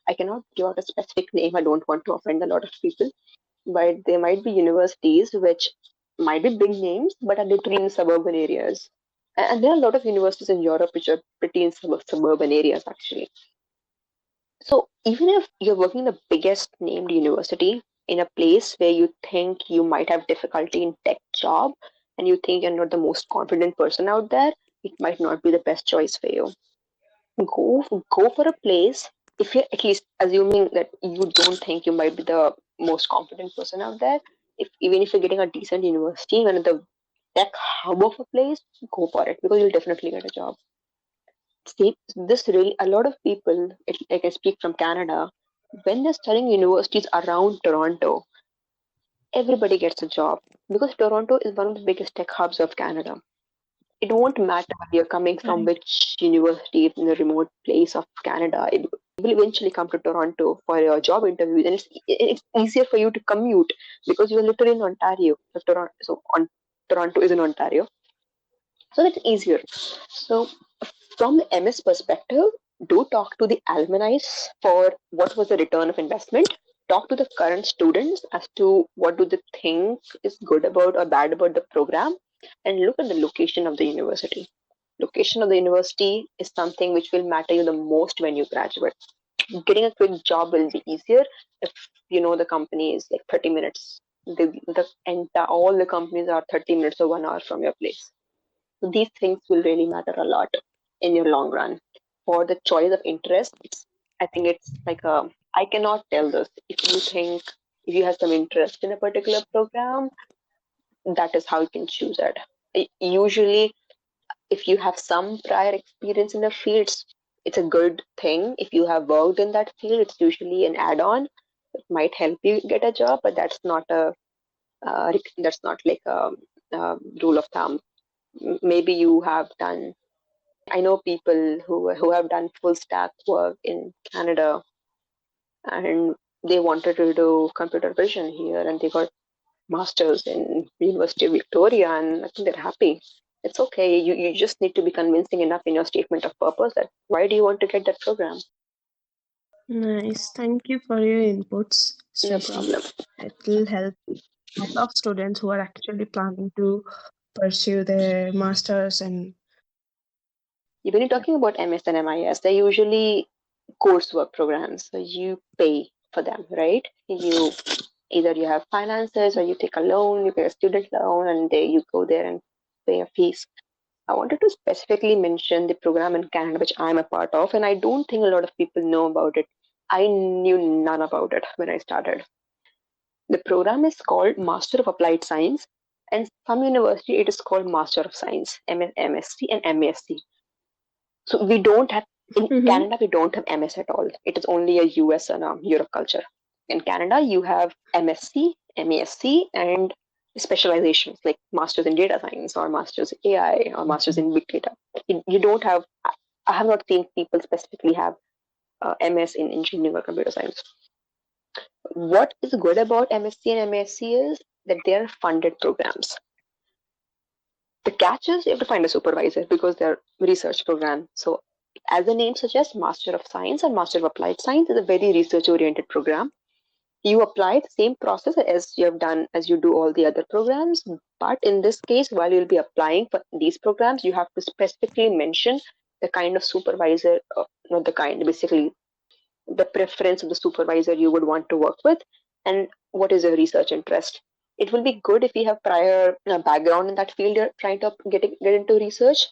I cannot give out a specific name. I don't want to offend a lot of people, but there might be universities which might be big names but are literally in suburban areas. And there are a lot of universities in Europe which are pretty in suburban areas actually. So even if you're working in the biggest named university in a place where you think you might have difficulty in tech job and you think you're not the most confident person out there, it might not be the best choice for you. Go for a place, if you're at least assuming that you don't think you might be the most confident person out there, if even if you're getting a decent university one of the tech hub of a place, go for it because you'll definitely get a job. See, this really a lot of people, like I speak from Canada, when they're studying universities around Toronto, everybody gets a job because Toronto is one of the biggest tech hubs of Canada. It won't matter whether you're coming from Right. which university in a remote place of Canada. It will eventually come to Toronto for your job interviews, and it's easier for you to commute because you're literally in Ontario. Toronto is in Ontario, so that's easier. So from the MS perspective, do talk to the alumni for what was the return of investment. Talk to the current students as to what do they think is good about or bad about the program, and look at the location of the university. Location of the university is something which will matter you the most when you graduate. Getting a quick job will be easier if you know the company is like 30 minutes. All the companies are 30 minutes or 1 hour from your place. So these things will really matter a lot in your long run. For the choice of interest, I think it's like I cannot tell this. If you have some interest in a particular program, that is how you can choose it. Usually, if you have some prior experience in the field, it's a good thing. If you have worked in that field, it's usually an add-on. It might help you get a job, but that's not like a rule of thumb. Maybe you have done. I know people who have done full stack work in Canada, and they wanted to do computer vision here, and they got masters in University of Victoria, and I think they're happy. It's okay. You just need to be convincing enough in your statement of purpose that why do you want to get that program? Nice. Thank you for your inputs, No Srishti. problem. It will help. lot of students who are actually planning to pursue their masters and When you're talking about MS and MIS, they're usually coursework programs. So you pay for them, right? You either you have finances or you take a loan, you get a student loan, and there you go there and pay a fees. I wanted to specifically mention the program in Canada, which I'm a part of, and I don't think a lot of people know about it. I knew none about it when I started. The program is called Master of Applied Science, and some university it is called Master of Science, MSc and MASc. So we don't have in Mhm. Canada we don't have MS at all. It is only a US and Europe culture. In Canada you have MSc, MASc, and specializations like Masters in Data Science or Masters in AI or Masters in Big Data. You don't have. I have not seen people specifically have MS in engineering or computer science. What is good about MSc and MASc is that they are funded programs. The catch is you have to find a supervisor because they're research program. So as the name suggests, Master of Science and Master of Applied Science is a very research oriented program. You apply the same process as you have done as you do all the other programs. But in this case, while you'll be applying for these programs, you have to specifically mention the kind of supervisor, not the kind, basically the preference of the supervisor you would want to work with, and what is your research interest. It will be good if you have prior background in that field you're trying to get into research,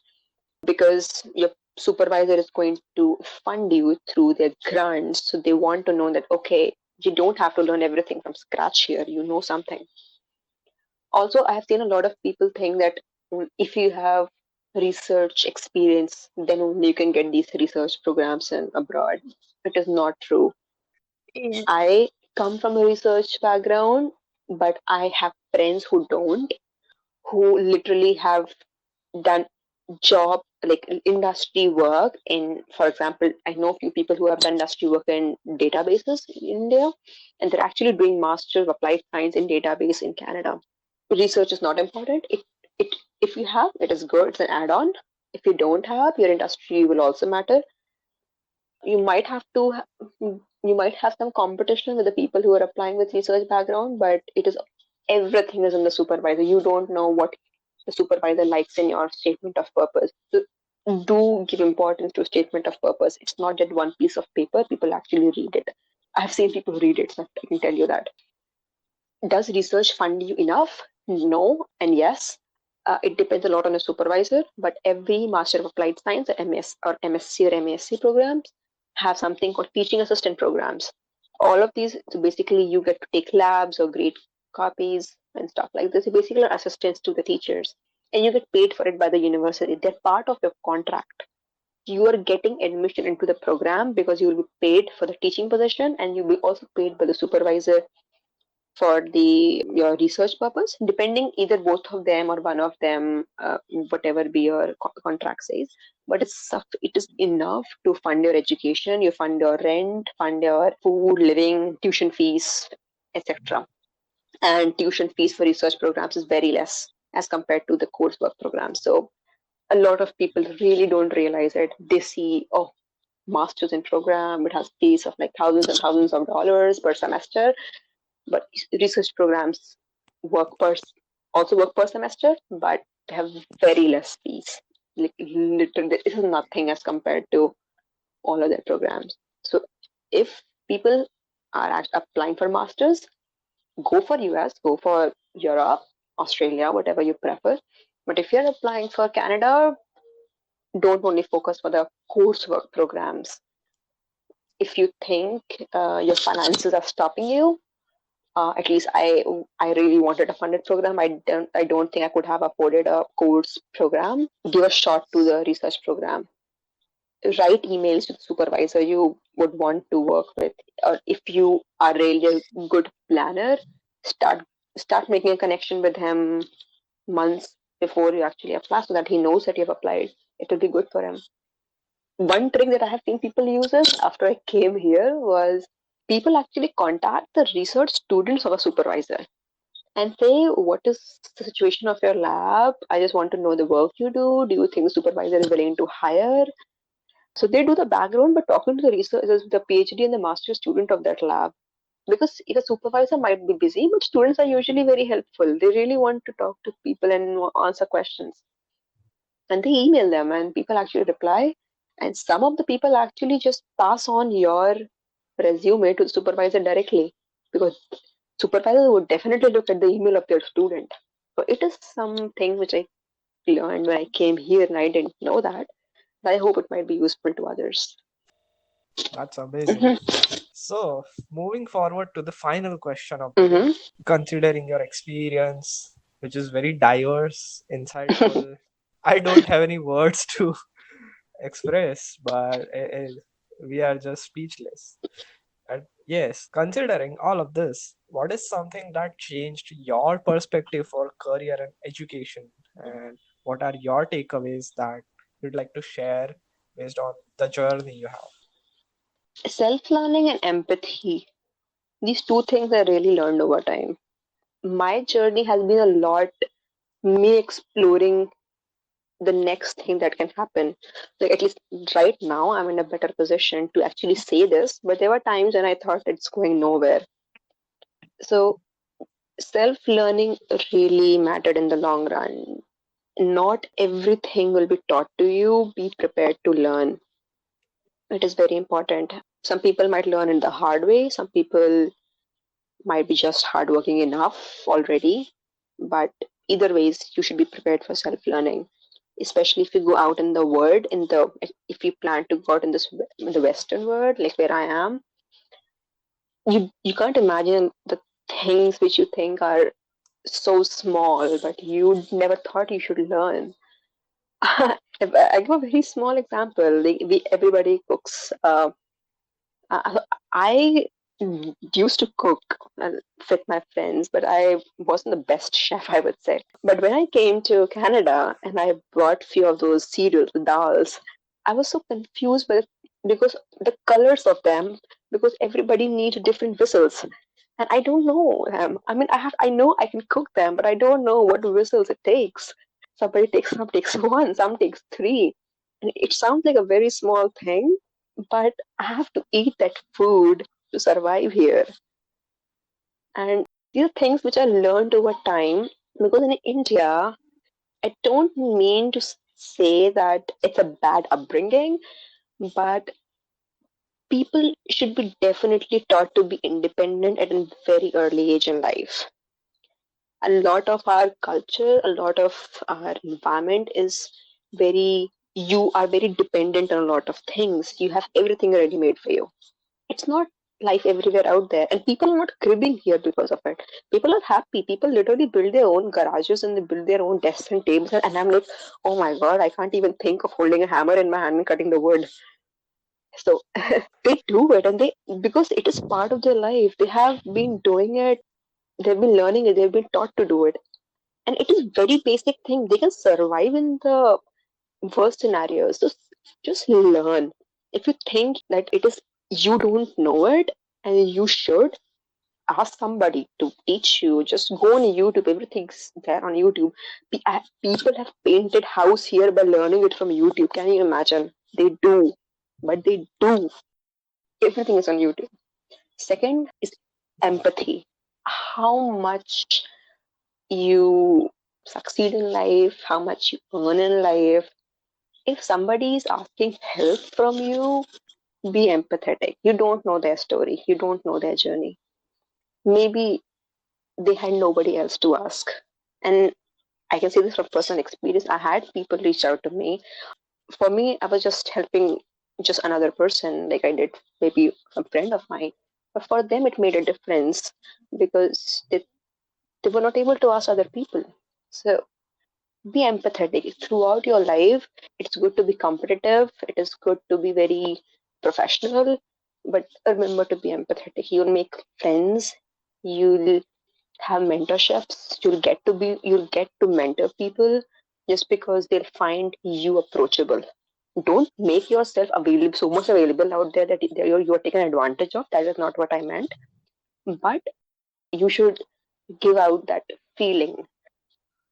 because your supervisor is going to fund you through their grants. So they want to know that, okay, you don't have to learn everything from scratch here, you know something. Also, I have seen a lot of people think that if you have research experience, then only you can get these research programs in abroad. It is not true. Yeah. I come from a research background, but I have friends who don't, who literally have done job like industry work in, for example, I know a few people who have done industry work in databases in India, and they're actually doing master of applied science in database in Canada. Research is not important. It if you have, it is good, it's an add-on. If you don't have, your industry will also matter. You might have to you might have some competition with the people who are applying with research background, but it is everything is in the supervisor. You don't know what the supervisor likes in your statement of purpose. So do give importance to statement of purpose. It's not just one piece of paper, people actually read it. I've seen people read it, so I can tell you that. Does research fund you enough? No, and yes. It depends a lot on the supervisor, but every Master of Applied Science or MS or MSc or MASc programs have something called teaching assistant programs. All of these, so basically, you get to take labs or grade copies and stuff like this. You basically are assistants to the teachers, and you get paid for it by the university. They're part of your contract. You are getting admission into the program because you will be paid for the teaching position, and you'll be also paid by the supervisor for the your research purpose, depending either both of them or one of them, whatever be your contract says. But it is enough to fund your education, you fund your rent, fund your food, living, tuition fees, etc. And tuition fees for research programs is very less as compared to the coursework program. So a lot of people really don't realize it. They see, oh, masters in program, it has fees of like thousands and thousands of dollars per semester, but research programs work per also work per semester, but they have very less fees. Like literally, this is nothing as compared to all other programs. So if people are applying for masters, go for US, go for Europe, Australia, whatever you prefer. But if you're applying for Canada, don't only focus for the coursework programs. If you think your finances are stopping you, at least I really wanted a funded program. I don't think I could have afforded a course program. Give a shot to the research program. Write emails to the supervisor you would want to work with, or if you are really a good planner, start start making a connection with him months before you actually apply, so that he knows that you've applied. It will be good for him. One trick that I have seen people use is after I came here was people actually contact the research students of a supervisor and say, what is the situation of your lab? I just want to know the work you do. Do you think the supervisor is willing to hire? So they do the background, but talking to the researchers, the PhD and the master student of that lab. Because if a supervisor might be busy, but students are usually very helpful. They really want to talk to people and answer questions. And they email them, and people actually reply. And some of the people actually just pass on your resume to the supervisor directly, because supervisor would definitely look at the email of their student. So it is something which I learned when I came here, and I didn't know that. I hope it might be useful to others. That's amazing. Hmm. So, moving forward to the final question of the day, Hmm. considering your experience, which is very diverse, insightful, I don't have any words to express, but we are just speechless. And yes, considering all of this, what is something that changed your perspective for career and education? And what are your takeaways that you'd like to share based on the journey you have? Self learning and empathy. These two things I really learned over time. My journey has been a lot me exploring the next thing that can happen. Like, at least right now, I'm in a better position to actually say this, but there were times when I thought it's going nowhere. So, self learning really mattered in the long run. Not everything will be taught to you. Be prepared to learn. It is very important. Some people might learn in the hard way, some people might be just hardworking enough already. But either ways, you should be prepared for self learning, especially if you go out in the world. If you plan to go out in the Western world, like where I am, you can't imagine the things which you think are so small, but you never thought you should learn. I give a very small example. Everybody cooks. I, I used to cook with my friends, but I wasn't the best chef, I would say. But when I came to Canada and I brought few of those cereals, the dals, I was so confused because the colors of them, because everybody needs different whistles. And I don't know. I mean, I know I can cook them, but I don't know what whistles it takes. Some takes one, some takes three. And it sounds like a very small thing, but I have to eat that food to survive here. And these are things which I learned over time, because in India, I don't mean to say that it's a bad upbringing, but people should be definitely taught to be independent at a very early age in life. A lot of our culture, a lot of our environment is you are very dependent on a lot of things. You have everything ready made for you. It's not life everywhere out there, and people are not cribbing here because of it. People are happy. People literally build their own garages and they build their own desks and tables, and I'm like, oh my god, I can't even think of holding a hammer in my hand and cutting the wood. So they do it, and they, because it is part of their life, they have been doing it, they've been learning it, they've been taught to do it, and it is very basic thing. They can survive in the worst scenarios. So just learn. If you think that it is, you don't know it, and you should ask somebody to teach you. Just go on YouTube. Everything's there on YouTube. People have painted house here by learning it from YouTube. Can you imagine? They do, but they do. Everything is on YouTube. Second is empathy. How much you succeed in life, how much you earn in life. If somebody is asking help from you, be empathetic. You don't know their story, you don't know their journey. Maybe they had nobody else to ask. And I can say this from personal experience. I had people reach out to me. For me, I was just helping just another person, like I did maybe a friend of mine. But for them, it made a difference because they were not able to ask other people. So be empathetic throughout your life. It's good to be competitive, it is good to be very professional, but remember to be empathetic. You'll make friends, you'll have mentorships, you'll get to mentor people just because they'll find you approachable. Don't make yourself available, so much available out there that you're taken advantage of. That is not what I meant. But you should give out that feeling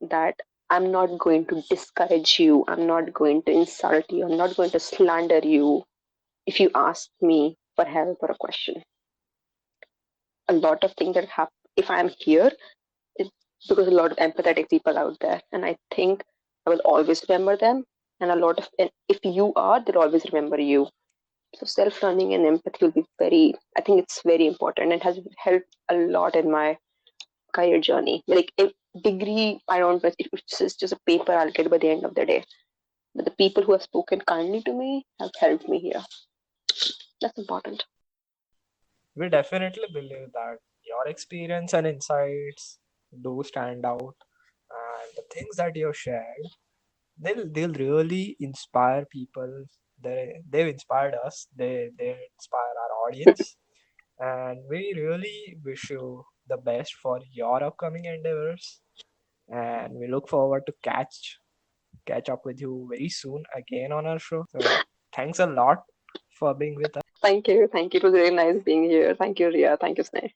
that I'm not going to discourage you, I'm not going to insult you, I'm not going to slander you if you ask me for help or a question. a lot of things that happen. If I'm here, it's because a lot of empathetic people out there, and I think I will always remember them. And a lot of, and if you are, they'll always remember you. So self-learning and empathy will be very. I think it's very important and has helped a lot in my career journey. Like a degree, I don't. It's just a paper I'll get by the end of the day. But the people who have spoken kindly to me have helped me here. That's important. We definitely believe that your experience and insights do stand out, and the things that you've shared, they'll really inspire people. They've inspired us. They inspire our audience, and we really wish you the best for your upcoming endeavors. And we look forward to catch up with you very soon again on our show. So thanks a lot for being with us. Thank you. Thank you. It was very nice being here. Thank you, Ria. Thank you, Sneh.